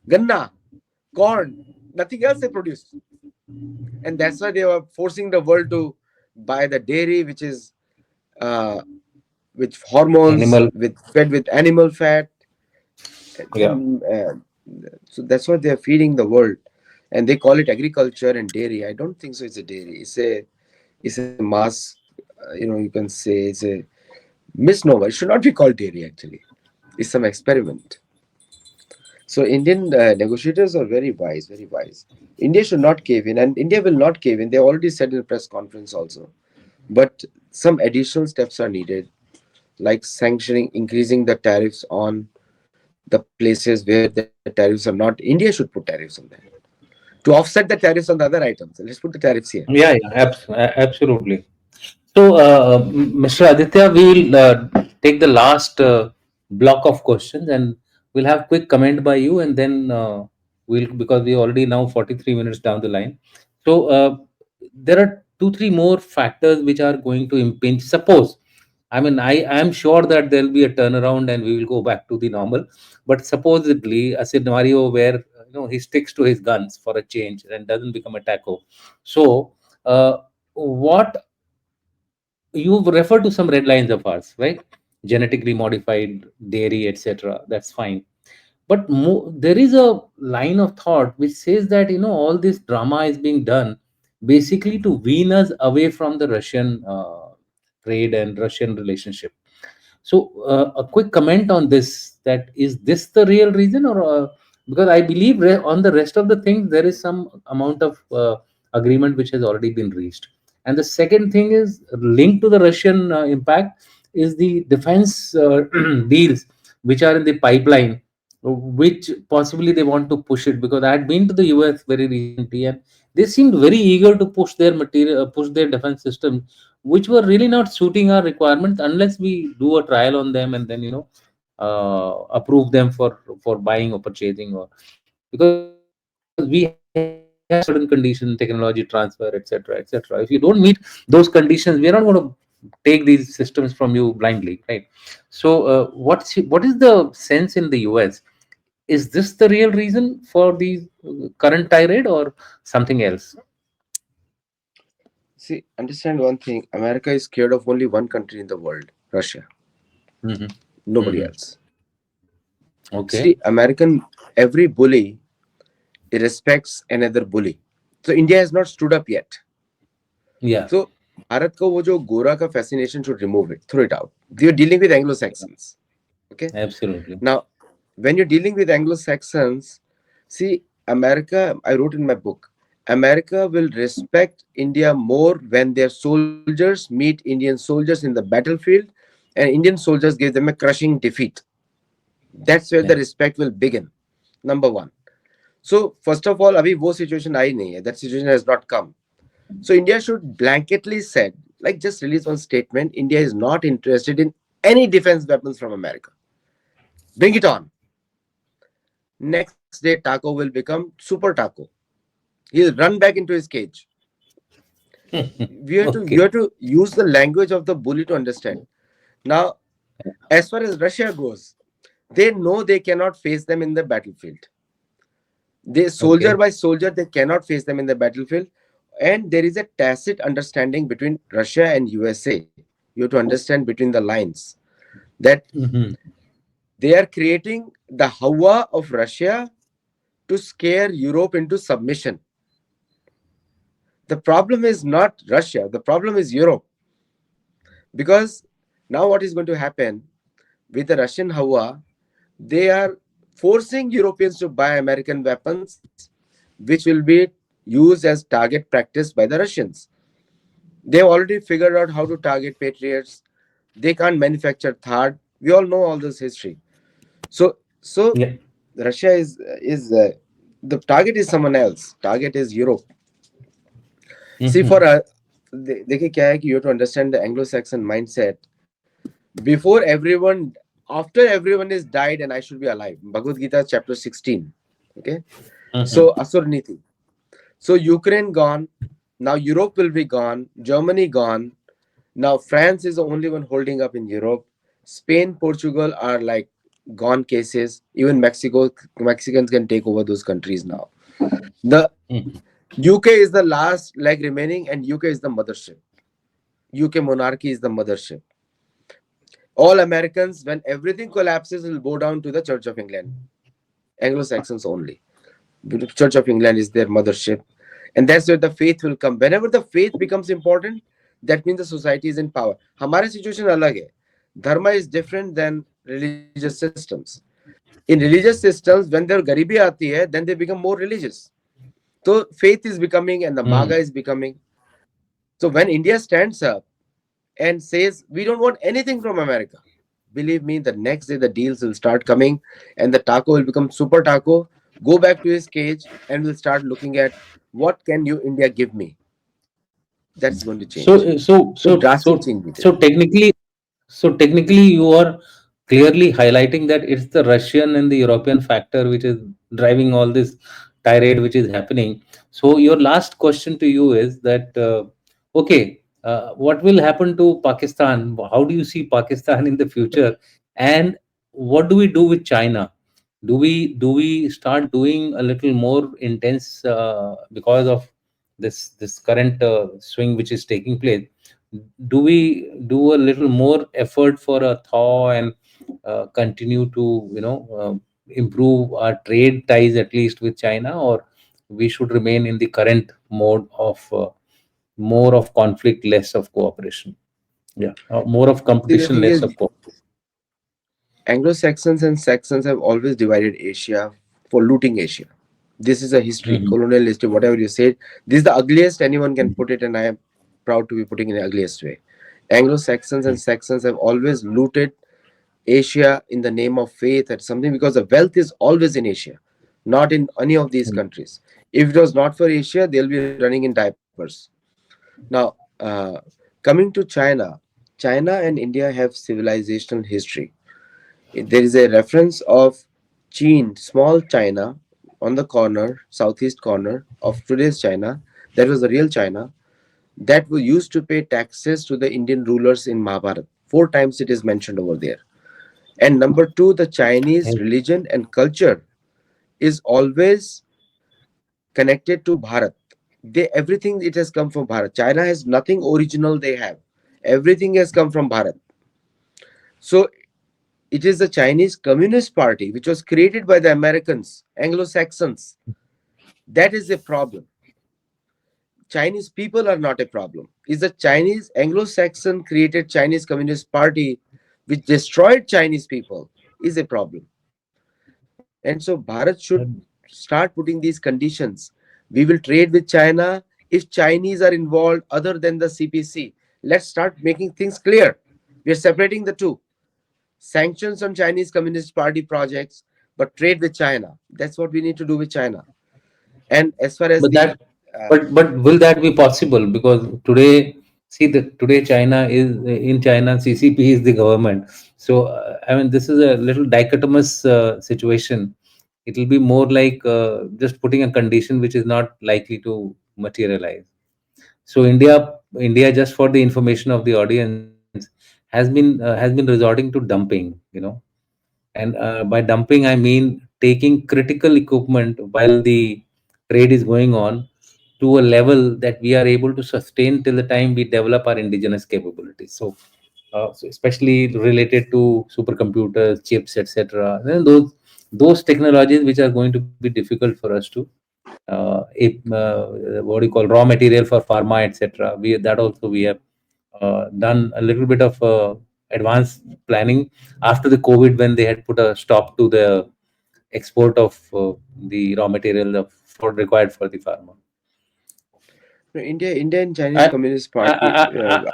ganna, corn, nothing else they produce. And that's why they were forcing the world to buy the dairy, which is with hormones, Animal. with fed with animal fat. Yeah. So that's what they're feeding the world, and they call it agriculture and dairy. I don't think so. It's a dairy. It's a mass. You can say it's a misnomer. It should not be called dairy. Actually, it's some experiment. So Indian negotiators are very wise, very wise. India should not cave in, and India will not cave in. They already said in a press conference also. But some additional steps are needed, like sanctioning, increasing the tariffs on the places where the tariffs are not. India should put tariffs on that to offset the tariffs on the other items. Let's put the tariffs here. Yeah, yeah, absolutely. So, Mr. Aditya, we'll take the last block of questions, and we'll have quick comment by you, and then we'll, because we already now 43 minutes down the line. So, there are two, three more factors which are going to impinge. Suppose, I mean, I am sure that there will be a turnaround and we will go back to the normal. But supposedly, a scenario where he sticks to his guns for a change and doesn't become a taco. So, what you've referred to some red lines of ours, right? Genetically modified dairy, etc. That's fine. But there is a line of thought which says that all this drama is being done basically to wean us away from the Russian trade and Russian relationship. So, a quick comment on this: that is this the real reason, or because I believe on the rest of the things there is some amount of agreement which has already been reached. And the second thing is linked to the Russian impact is the defense deals which are in the pipeline, which possibly they want to push it, because I had been to the US very recently, and they seemed very eager to push their material, push their defense systems, which were really not suiting our requirements unless we do a trial on them and then approve them for buying or purchasing, or because we have certain conditions, technology transfer, etc., etc. If you don't meet those conditions, we are not going to take these systems from you blindly, right? So what is the sense in the US? Is this the real reason for the current tirade or something else? See, understand one thing. America is scared of only one country in the world, Russia. Mm-hmm. Nobody Mm-hmm. else. Okay. See, American, every bully respects another bully. So India has not stood up yet. Yeah. So Bharat को वो जो गोरा का fascination should remove it, throw it out. You're dealing with Anglo-Saxons. Okay. Absolutely. Now, when you're dealing with Anglo-Saxons, see, America, I wrote in my book, America will respect India more when their soldiers meet Indian soldiers in the battlefield and Indian soldiers give them a crushing defeat. That's where the Yeah. respect will begin. Number one. So, first of all, अभी वो situation आई नहीं है. That situation has not come. So, India should blanketly said, like just release one statement, India is not interested in any defense weapons from America. Bring it on. Next day, Taco will become Super Taco. He'll run back into his cage. You Okay. have to use the language of the bully to understand. Now, as far as Russia goes, they know they cannot face them in the battlefield. They soldier Okay. by soldier, they cannot face them in the battlefield. And there is a tacit understanding between Russia and USA. You have to understand between the lines that Mm-hmm. they are creating the Hawa of Russia to scare Europe into submission. The problem is not Russia, the problem is Europe. Because now what is going to happen with the Russian Hawa, they are forcing Europeans to buy American weapons, which will be used as target practice by the Russians. They have already figured out how to target patriots. They can't manufacture THAAD. We all know all this history. So Yeah. Russia is the target is someone else. Target is Europe. See, Mm-hmm. for देखिए क्या है कि you have to understand the Anglo-Saxon mindset. Before everyone, after everyone is died, and I should be alive. Bhagavad Gita chapter 16. Okay, so Mm-hmm. Asur Niti. So Ukraine gone. Now Europe will be gone. Germany gone. Now France is the only one holding up in Europe. Spain, Portugal are like gone cases. Even Mexicans can take over those countries now. The Mm-hmm. UK is the last leg remaining, and UK is the mothership. UK monarchy is the mothership. All Americans, when everything collapses, will bow down to the Church of England. Anglo-Saxons only. The Church of England is their mothership. And that's where the faith will come. Whenever the faith becomes important, that means the society is in power. हमारा situation अलग है. Dharma is different than religious systems. In religious systems, when their garibi aati hai, then they become more religious. So faith is becoming and the MAGA Mm. is becoming. So when India stands up and says, we don't want anything from America, believe me, the next day the deals will start coming and the taco will become super taco, go back to his cage and will start looking at what can you India give me. That's going to change. So, So drastic change needed. so technically, you are clearly highlighting that it's the Russian and the European factor which is driving all this tirade which is happening. So, your last question to you is that okay, what will happen to Pakistan? How do you see Pakistan in the future? And what do we do with China? Do we start doing a little more intense because of this current swing which is taking place? Do we do a little more effort for a thaw and continue to improve our trade ties at least with China, or we should remain in the current mode of more of conflict, less of cooperation? Yeah, more of See, the competition, thing less is, of cooperation. Anglo-Saxons and Saxons have always divided Asia for looting Asia. This is a history, Mhm. colonial history, whatever you say. This is the ugliest anyone can put it, and I am proud to be putting it in the ugliest way. Anglo-Saxons and Saxons have always looted Asia in the name of faith and something, because the wealth is always in Asia, not in any of these countries. If it was not for Asia, they'll be running in diapers. Now, coming to China, China and India have civilizational history. There is a reference of Chin, small China, on the corner, southeast corner of today's China. That was the real China that we used to pay taxes to the Indian rulers in Mahabharata. Four times it is mentioned over there. And number two, the Chinese religion and culture is always connected to Bharat. They everything it has come from Bharat. China has nothing original they have. Everything has come from Bharat. So it is the Chinese Communist Party which was created by the Americans, Anglo-Saxons. That is a problem. Chinese people are not a problem. It's the Chinese Anglo-Saxon created Chinese Communist Party which destroyed Chinese people is a problem. And so Bharat should start putting these conditions. We will trade with China if Chinese are involved other than the CPC. Let's start making things clear. We are separating the two. Sanctions on Chinese Communist Party projects, but trade with China. That's what we need to do with China. And as far as But the that, uh, but will that be possible? Because today, see that today China is in China, CCP is the government. So I mean, this is a little dichotomous situation. It will be more like just putting a condition which is not likely to materialize. So India, just for the information of the audience, has been resorting to dumping. And by dumping I mean taking critical equipment while the trade is going on to a level that we are able to sustain till the time we develop our indigenous capabilities. So especially related to supercomputers, chips, etc. Then those technologies which are going to be difficult for us to if, what do you call, raw material for pharma, etc. We that also we have done a little bit of advanced planning after the COVID, when they had put a stop to the export of the raw material for required for the pharma. India and Chinese I, Communist Party.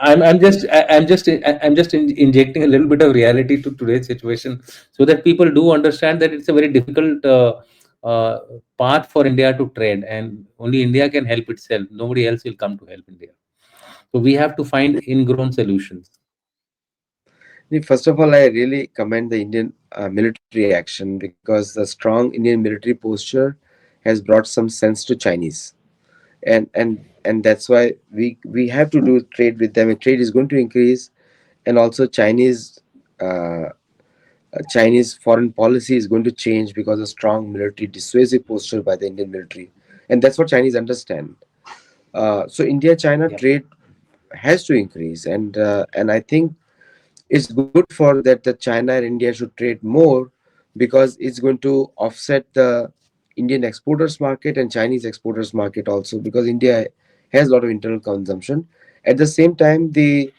I'm just injecting a little bit of reality to today's situation, so that people do understand that it's a very difficult uh, path for India to tread, and only India can help itself. Nobody else will come to help India. So we have to find ingrown solutions. First of all, I really commend the Indian military action because the strong Indian military posture has brought some sense to Chinese, and that's why we have to do trade with them. And trade is going to increase, and also Chinese foreign policy is going to change because of strong military dissuasive posture by the Indian military, and that's what Chinese understand. So India-China Yeah. trade has to increase, and I think it's good for that the China and India should trade more because it's going to offset the Indian exporters market and Chinese exporters market also, because India has a lot of internal consumption. At the same time, the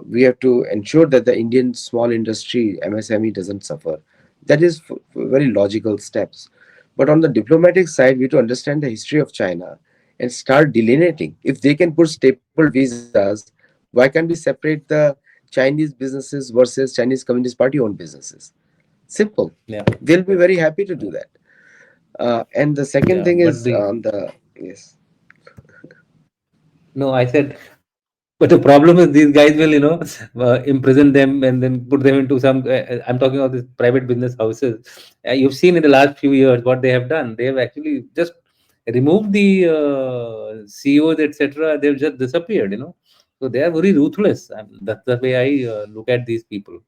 we have to ensure that the Indian small industry MSME doesn't suffer. That is very logical steps. But on the diplomatic side, we have to understand the history of China and start delineating. If they can put stapled visas, why can't we separate the Chinese businesses versus Chinese Communist Party owned businesses? Simple. Yeah. They'll be very happy to do that. And the second Yeah. thing But is the on the yes. no, I said, but the problem is these guys will, imprison them and then put them into some. I'm talking about these private business houses. You've seen in the last few years what they have done. They have actually just removed the CEOs, etc. They've just disappeared. So they are very ruthless. That's the way I look at these people.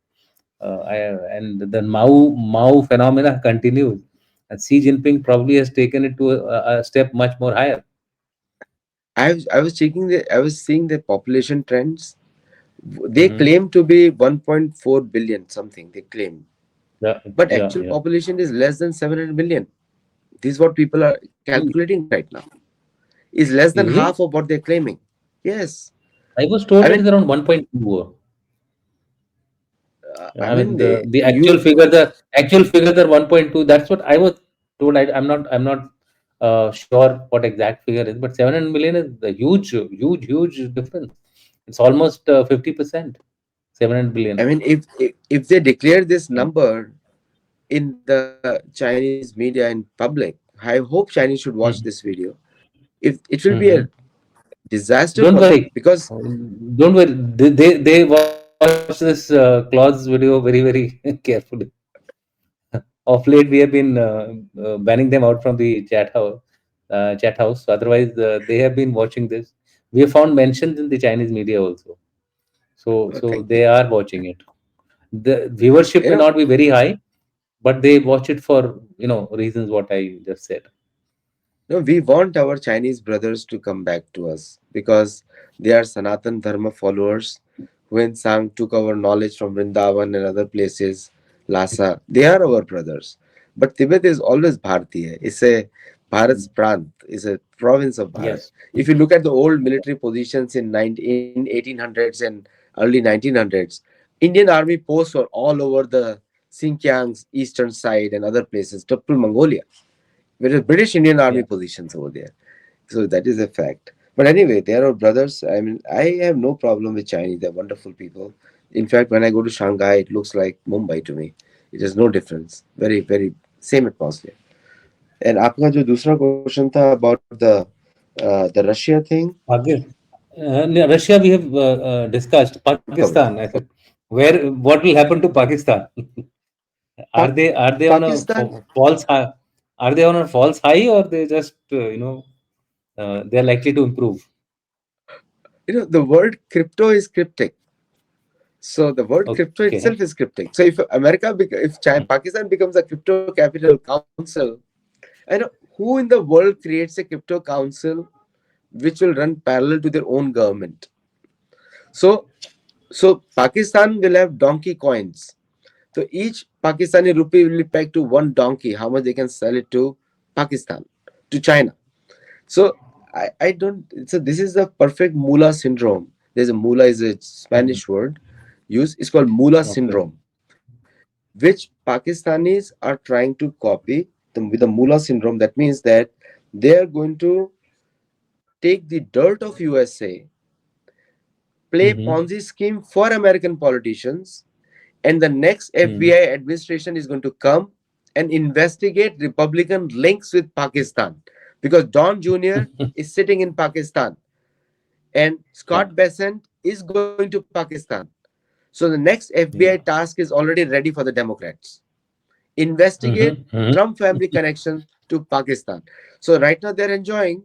I, and the Mao phenomena continues. And Xi Jinping probably has taken it to a step much more higher. I was seeing the population trends. They Hmm. claim to be 1.4 billion something. They claim, Yeah, but yeah, actual yeah. population is less than 700 million. This is what people are calculating right now. Is less than Is half it? of what they're claiming. Yes, I was I told it mean, is around 1.2. I I mean, mean, the you actual figures are 1.2. That's what I was told. I'm not sure what exact figure is, but 700 million is a huge, huge, huge difference. It's almost 50%. 700 I billion. mean, if they declare this number in the Chinese media in public, I hope Chinese should watch this Mm-hmm. video. If it will be a Mm-hmm. disaster for Don't them worry. because Don't worry. They watch this clause video very, very carefully. Of late, we have been banning them out from the chat house. So otherwise, they have been watching this. We have found mentions in the Chinese media also. So thank you. they are watching it. The viewership You may know, not be very high, but they watch it for reasons what I just said. No, we want our Chinese brothers to come back to us because they are Sanatan Dharma followers. When Sang took our knowledge from Vrindavan and other places, Lhasa, they are our brothers. But Tibet is always Bharatiya. It's a Bharat's Prant, it's a province of Bharat. Yes. If you look at the old military positions in 1800s and early 1900s, Indian army posts were all over the Xinjiang's eastern side and other places, Tupul Mongolia. There are British Indian Army Yeah. positions over there. So that is a fact. But anyway, they are our brothers. I mean, I have no problem with Chinese. They're wonderful people. In fact, when I go to Shanghai, it looks like Mumbai to me. It is no difference. Very, very same atmosphere. And आपका जो दूसरा question था about the Russia thing, No, Russia we have discussed. covered. Pakistan, I said, where what will happen to Pakistan? Are they on a Pakistan, false high? Are they on a false high, or they just they're likely to improve? the word crypto is cryptic. So the word crypto Okay. itself is cryptic. So if if China, Pakistan becomes a crypto capital council, I know who in the world creates a crypto council which will run parallel to their own government. So, so Pakistan will have donkey coins. So each Pakistani rupee will be pegged to one donkey. How much they can sell it to Pakistan, to China. So I don't. So this is the perfect mullah syndrome. There's a mullah is a Mhm. Spanish word used. It's called mullah Okay. syndrome, which Pakistanis are trying to copy with the mullah syndrome. That means that they are going to take the dirt of USA, play Mm-hmm. Ponzi scheme for American politicians, and the next Mm. FBI administration is going to come and investigate Republican links with Pakistan because Don Jr. is sitting in Pakistan and Yeah. Scott Bessent is going to Pakistan. So the next FBI Yeah. task is already ready for the Democrats. Investigate Mm-hmm. Mm-hmm. Trump family connection to Pakistan. So right now they're enjoying.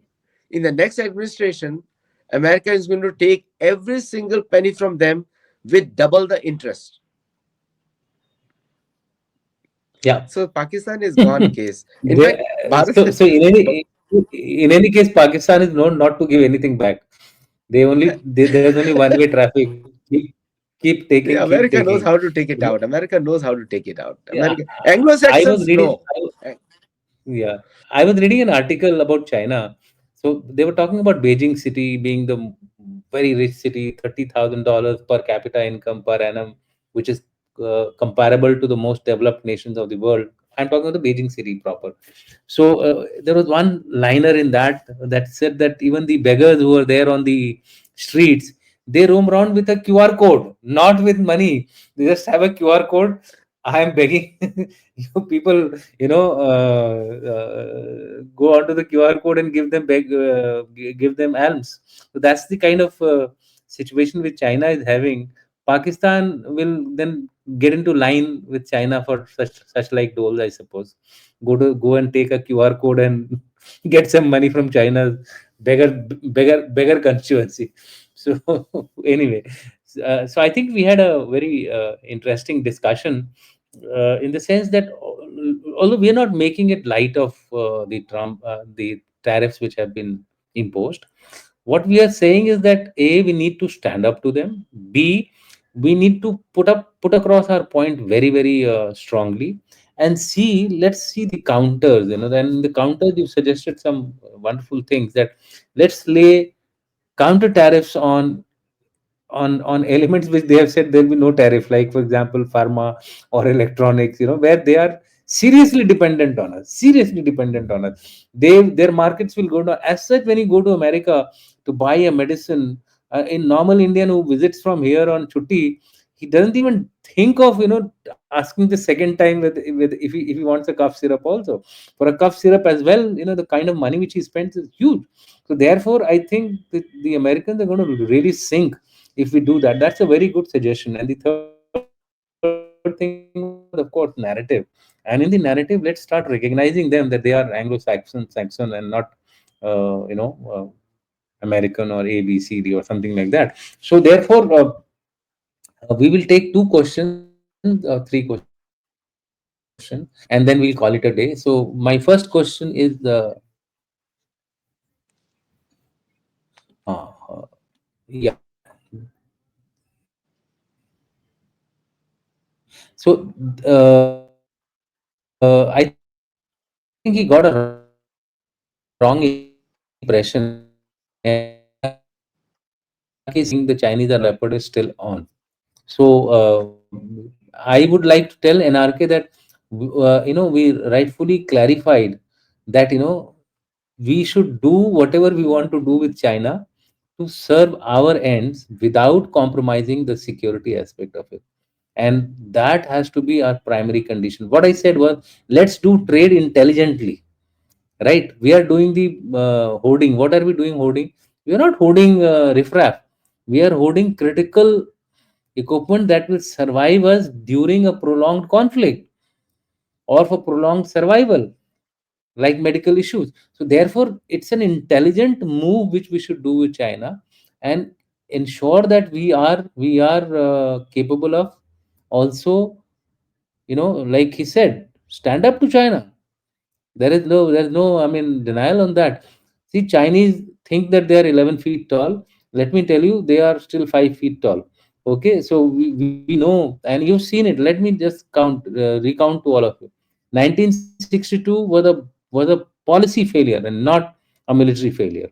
In the next administration, America is going to take every single penny from them with double the interest. Yeah. So Pakistan is gone case. In They, fact, Bharat, so in any case, Pakistan is known not to give anything back. There's only one way traffic. Keep taking, keep America knows taking. how to take it You know, out. America knows how to take it out. yeah, America, I was Anglo-Saxons reading. know. Yeah, I was reading an article about China. So they were talking about Beijing city being the very rich city, $30,000 per capita income per annum, which is comparable to the most developed nations of the world. I'm talking about the Beijing city proper. So there was one liner in that said that even the beggars who were there on the streets, they roam around with a QR code, not with money. They just have a QR code. I am begging you people, go onto the QR code and give them alms. So that's the kind of situation which China is having. Pakistan will then get into line with China for such like doles, I suppose. Go and take a QR code and get some money from China's beggar constituency. So anyway, so I think we had a very interesting discussion in the sense that although we are not making it light of the tariffs which have been imposed, what we are saying is that A, we need to stand up to them. B, we need to put across our point very, very strongly. And C, let's see the counters. Then the counters you suggested some wonderful things that let's lay counter tariffs on elements which they have said there will be no tariff, like for example pharma or electronics, where they are seriously dependent on us. Their markets will go down. As such, when you go to America to buy a medicine, in normal Indian who visits from here on chutti, he doesn't even think of asking the second time if he wants a cough syrup also. For a cough syrup as well, the kind of money which he spends is huge. So therefore I think the Americans are going to really sink if we do that. That's a very good suggestion. And the third thing was, of course, narrative. And in the narrative, let's start recognizing them that they are Anglo-Saxon, Saxon, and not, American or A, B, C, D, or something like that. So therefore, we will take two questions, three questions, and then we'll call it a day. So my first question is, Yeah. So I think he got a wrong impression that NRK is saying the Chinese are leopard is still on. So I would like to tell NRK that we rightfully clarified that we should do whatever we want to do with China to serve our ends without compromising the security aspect of it. And that has to be our primary condition. What I said was, let's do trade intelligently, right? We are doing the hoarding. What are we doing hoarding? We are not hoarding riffraff. We are hoarding critical equipment that will survive us during a prolonged conflict or for prolonged survival, like medical issues. So therefore, it's an intelligent move which we should do with China, and ensure that we are capable of also, like he said, stand up to China. There's no, I mean, denial on that. See, Chinese think that they are 11 feet tall. Let me tell you, they are still 5 feet tall. Okay, so we know, and you've seen it. Let me just recount to all of you. 1962 was a policy failure and not a military failure.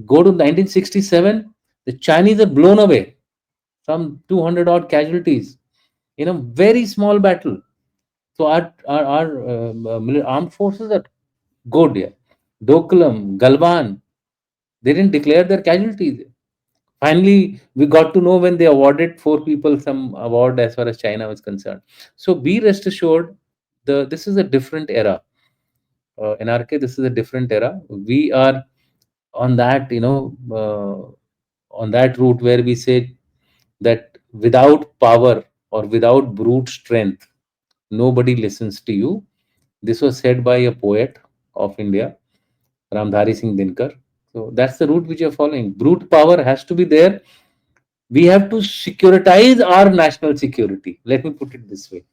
Go to 1967, the Chinese are blown away, some 200 odd casualties in a very small battle. So our armed forces are good. Yeah. Dokulam, Galvan, they didn't declare their casualties. Finally, we got to know when they awarded four people some award as far as China was concerned. So be rest assured, this is a different era. NRK, this is a different era. We are on that, on that route where we say that without power or without brute strength, nobody listens to you. This was said by a poet of India, Ramdhari Singh Dinkar. So that's the route which you're following. Brute power has to be there. We have to securitize our national security. Let me put it this way,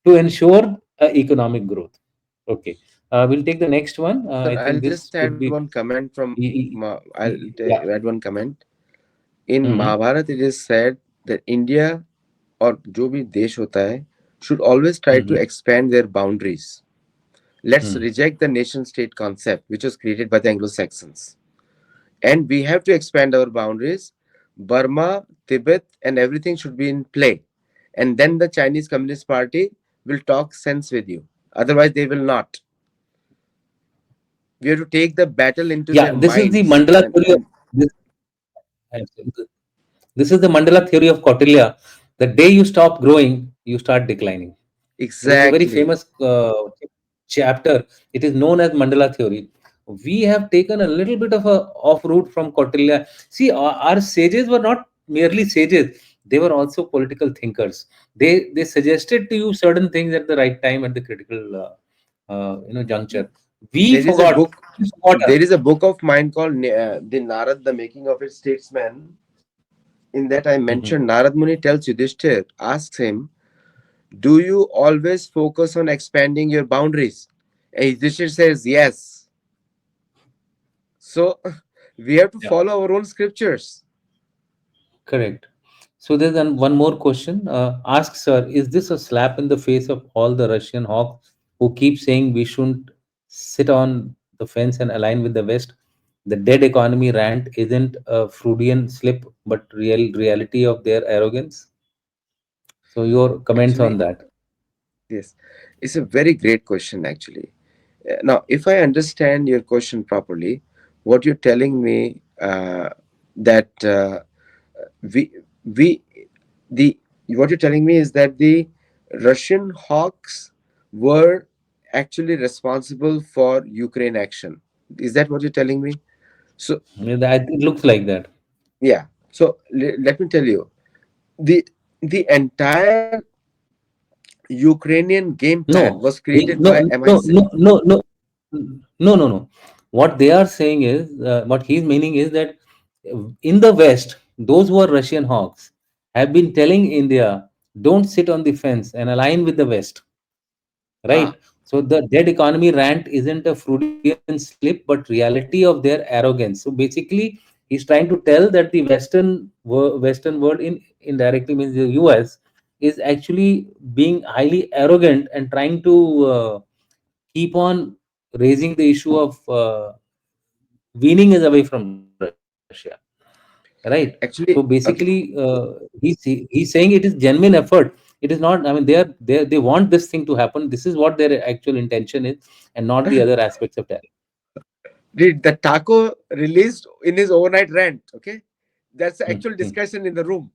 to ensure economic growth. Okay. We'll take the next one. Sir, I I'll think this just add would one be. comment from Yeah. add one comment. In Hmm. Mahabharata, it is said that India or जो भी देश होता है should always try to Hmm. expand their boundaries. Let's Hmm. reject the nation state concept which was created by the Anglo-Saxons. And we have to expand our boundaries. Burma, Tibet, and everything should be in play. And then the Chinese Communist Party will talk sense with you. Otherwise, they will not. We have to take the battle into their Yeah. This is the minds. Mandala theory of this. This is the Mandala theory of Kautilya. The day you stop growing, you start declining. There is a very Exactly. famous chapter. It is known as Mandala theory. We have taken a little bit of a off route from Kautilya. See, our sages were not merely sages; they were also political thinkers. They suggested to you certain things at the right time at the critical juncture. We There is a forgot. book. We forgot us. There is a book of mine called the Narad, the Making of a Statesman. In that, I mentioned Mhm. Narad Muni tells Yudhishthir, asks him, "Do you always focus on expanding your boundaries?" And Yudhishthir says, "Yes." So we have to Yeah. follow our own scriptures. Correct. So there's one more question. Ask sir, is this a slap in the face of all the Russian hawks who keep saying we shouldn't sit on the fence and align with the West? The dead economy rant isn't a Freudian slip, but reality of their arrogance. So your comments on Actually, that? yes, it's a very great question, actually. Now, if I understand your question properly, what you're telling me that we we the what you're telling me is that the Russian hawks were actually responsible for Ukraine action. Is that what you're telling me? So It looks like that. yeah. So let me tell you, the the entire Ukrainian game plan No, was created no, by no, MI6. no, no, no, no, no, no. What they are saying is, what he's meaning is that in the West, those who are Russian hawks have been telling India, don't sit on the fence and align with the West, Ah, right? So the dead economy rant isn't a Freudian slip, but reality of their arrogance. So basically, He's trying to tell that the Western world, in indirectly means the US, is actually being highly arrogant and trying to keep on raising the issue of weaning us away from Russia, right? So Actually, basically, okay. he's saying it is genuine effort. It is not. I mean, they want this thing to happen. This is what their actual intention is, and not the other aspects of tariff. Did the taco released in his overnight rant? Okay, that's the Hmm, actual hmm. discussion in the room.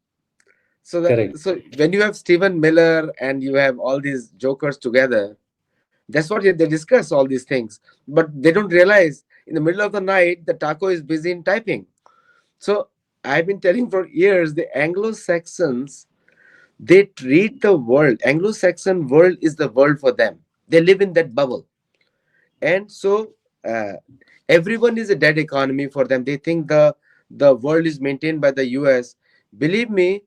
Correct. So when you have Stephen Miller and you have all these jokers together, that's what they discuss all these things. But they don't realize in the middle of the night the taco is busy in typing. So I've been telling for years the Anglo-Saxons, they treat the world, Anglo-Saxon world is the world for them. They live in that bubble. And so uh, everyone is a dead economy for them. They think the world is maintained by the US. Believe me,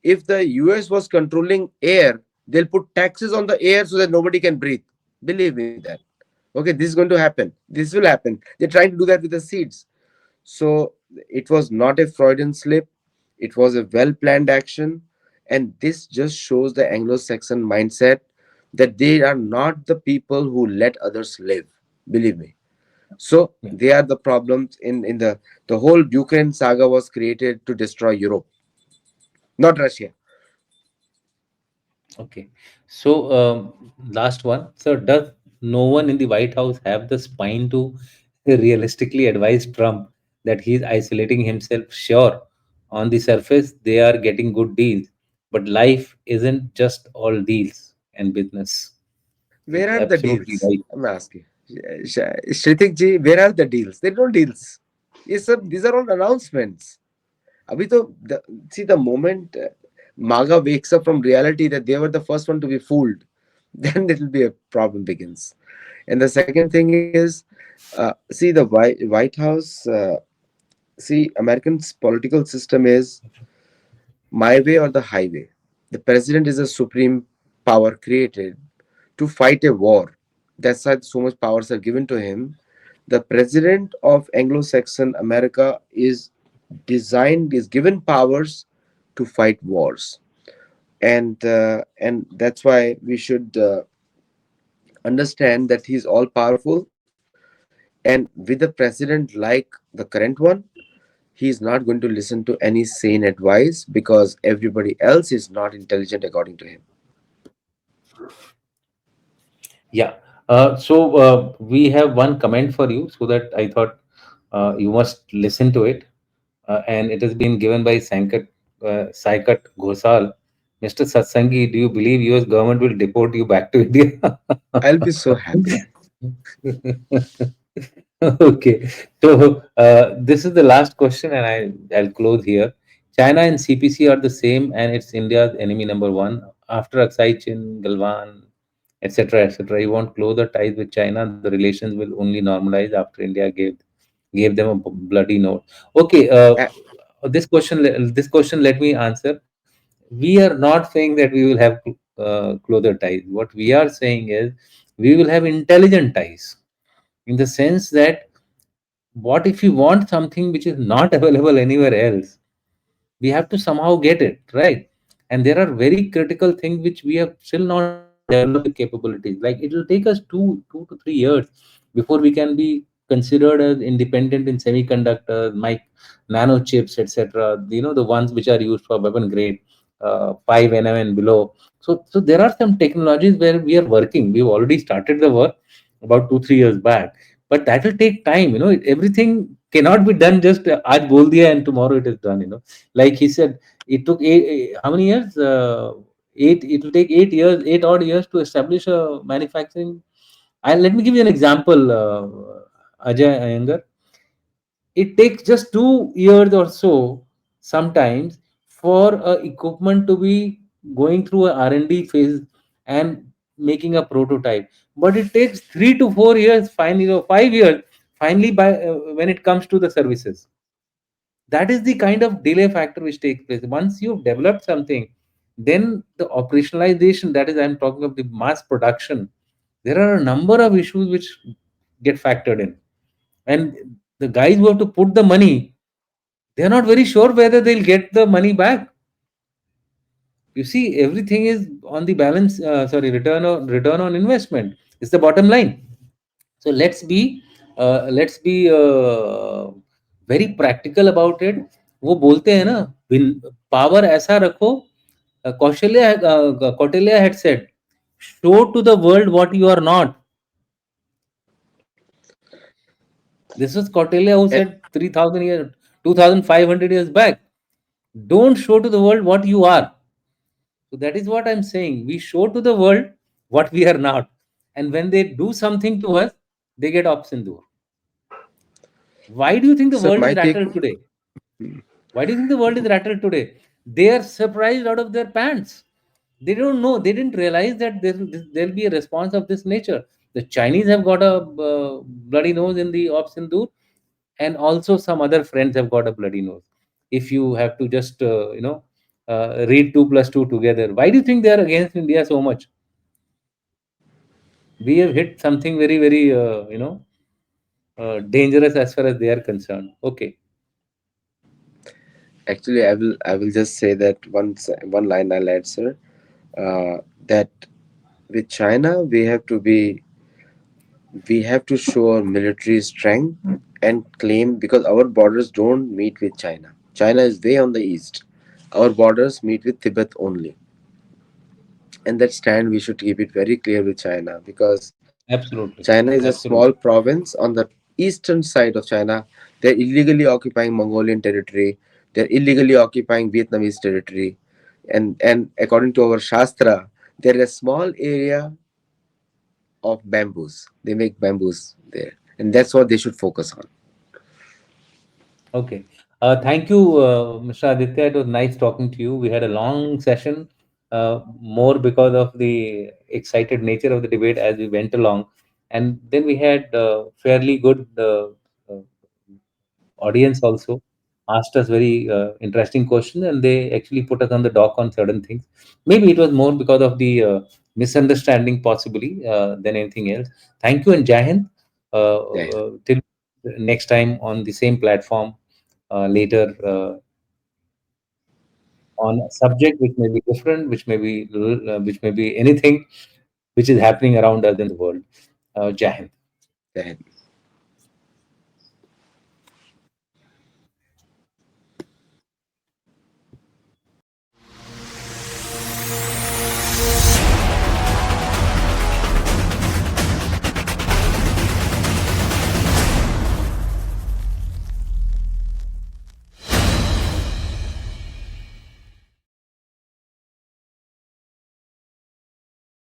if the US was controlling air, they'll put taxes on the air so that nobody can breathe. Believe me that. Okay, this is going to happen. This will happen. They're trying to do that with the seeds. So it was not a Freudian slip, it was a well planned action. And this just shows the Anglo Saxon mindset that they are not the people who let others live. Believe me. So Yeah. they are the problems in the whole Ukraine saga was created to destroy Europe, not Russia. Okay. So, last one. So, does no one in the White House have the spine to realistically advise Trump that he's isolating himself? Sure, on the surface, they are getting good deals, but life isn't just all deals and business. Where He's are the absolutely deals? right. I'm asking. Shritik ji, where are the deals? There are no deals. Yes, sir, these are all announcements. Abhi to see the moment MAGA wakes up from reality that they were the first one to be fooled, then it will be a problem begins. And the second thing is, see the White House. See, American's political system is my way or the highway. The president is a supreme power created to fight a war. That's why so much powers are given to him. The president of Anglo-Saxon America is given powers to fight wars, and that's why we should understand that he's all powerful. And with a president like the current one, he is not going to listen to any sane advice because everybody else is not intelligent according to him. Yeah. So, we have one comment for you, so that I thought you must listen to it. And it has been given by Saikat Ghosal. Mr. Satsangi, do you believe US government will deport you back to India? I'll be so happy. Okay. So, this is the last question, and I'll close here. China and CPC are the same, and it's India's enemy number one. After Aksai Chin, Galwan, etc., etc., you want closer ties with China, the relations will only normalize after India gave them a bloody note. Okay. This question, let me answer. We are not saying that we will have closer ties. What we are saying is we will have intelligent ties, in the sense that, what if you want something which is not available anywhere else? We have to somehow get it right. And there are very critical things which we have still not developed the capabilities. Like, it will take us two to 3 years before we can be considered as independent in semiconductors, nano chips, etc., the ones which are used for weapon grade, 5 nm and below. So there are some technologies where we are working. We've already started the work about 2 3 years back, but that will take time. Everything cannot be done just aaj bol diya and tomorrow it is done. Like he said, it took how many years? Eight. It will take 8 years, 8 odd years to establish a manufacturing. Let me give you an example, Ajay Iyengar. It takes just 2 years or so sometimes for equipment to be going through a R&D phase and making a prototype. But it takes 3 to 4 years, finally, 5 years, finally, by when it comes to the services. That is the kind of delay factor which takes place. Once you've developed something, then the operationalization, that is, I'm talking of the mass production, there are a number of issues which get factored in. And the guys who have to put the money, They're not very sure whether they'll get the money back. You see, everything is on the balance. Sorry, return on investment. It's the bottom line. So let's be very practical about it. वो बोलते हैं ना, power ऐसा रखो. Kautilya had said, show to the world what you are not. This was Kautilya who And said 3000 years, 2500 years back. Don't show to the world what you are. So that is what I'm saying. We show to the world what we are not. And when they do something to us, they get obscene. Why do you think the so world my is take, rattled today? Why do you think the world is rattled today? They are surprised out of their pants. They don't know. They didn't realize that there'll be a response of this nature. The Chinese have got a bloody nose in the Op Sindoor, and also some other friends have got a bloody nose. If you have to just read 2 plus 2 together, why do you think they are against India so much? We have hit something very very dangerous as far as they are concerned. Okay. actually, I will just say that one line I'll add, sir. That with China, we have to show our military strength and claim, because our borders don't meet with China. China is way on the east. Our borders meet with Tibet only, and that stand we should keep it very clear with China, because Absolutely. China is a small Absolutely. province on the eastern side of China. They're illegally occupying Mongolian territory. They're illegally occupying Vietnamese territory, and according to our Shastra, there is a small area of bamboos. They make bamboos there, and that's what they should focus on. Okay. Thank you, Mr. Aditya. It was nice talking to you. We had a long session, more because of the excited nature of the debate as we went along. And then we had fairly good uh, audience also asked us very interesting questions, and they actually put us on the dock on certain things. Maybe it was more because of the misunderstanding, possibly, than anything else. Thank you, and Jai Hind. Yeah, yeah. Till next time on the same platform, later, on a subject which may be different, which may be anything which is happening around us in the world. Jai Hind. Yeah.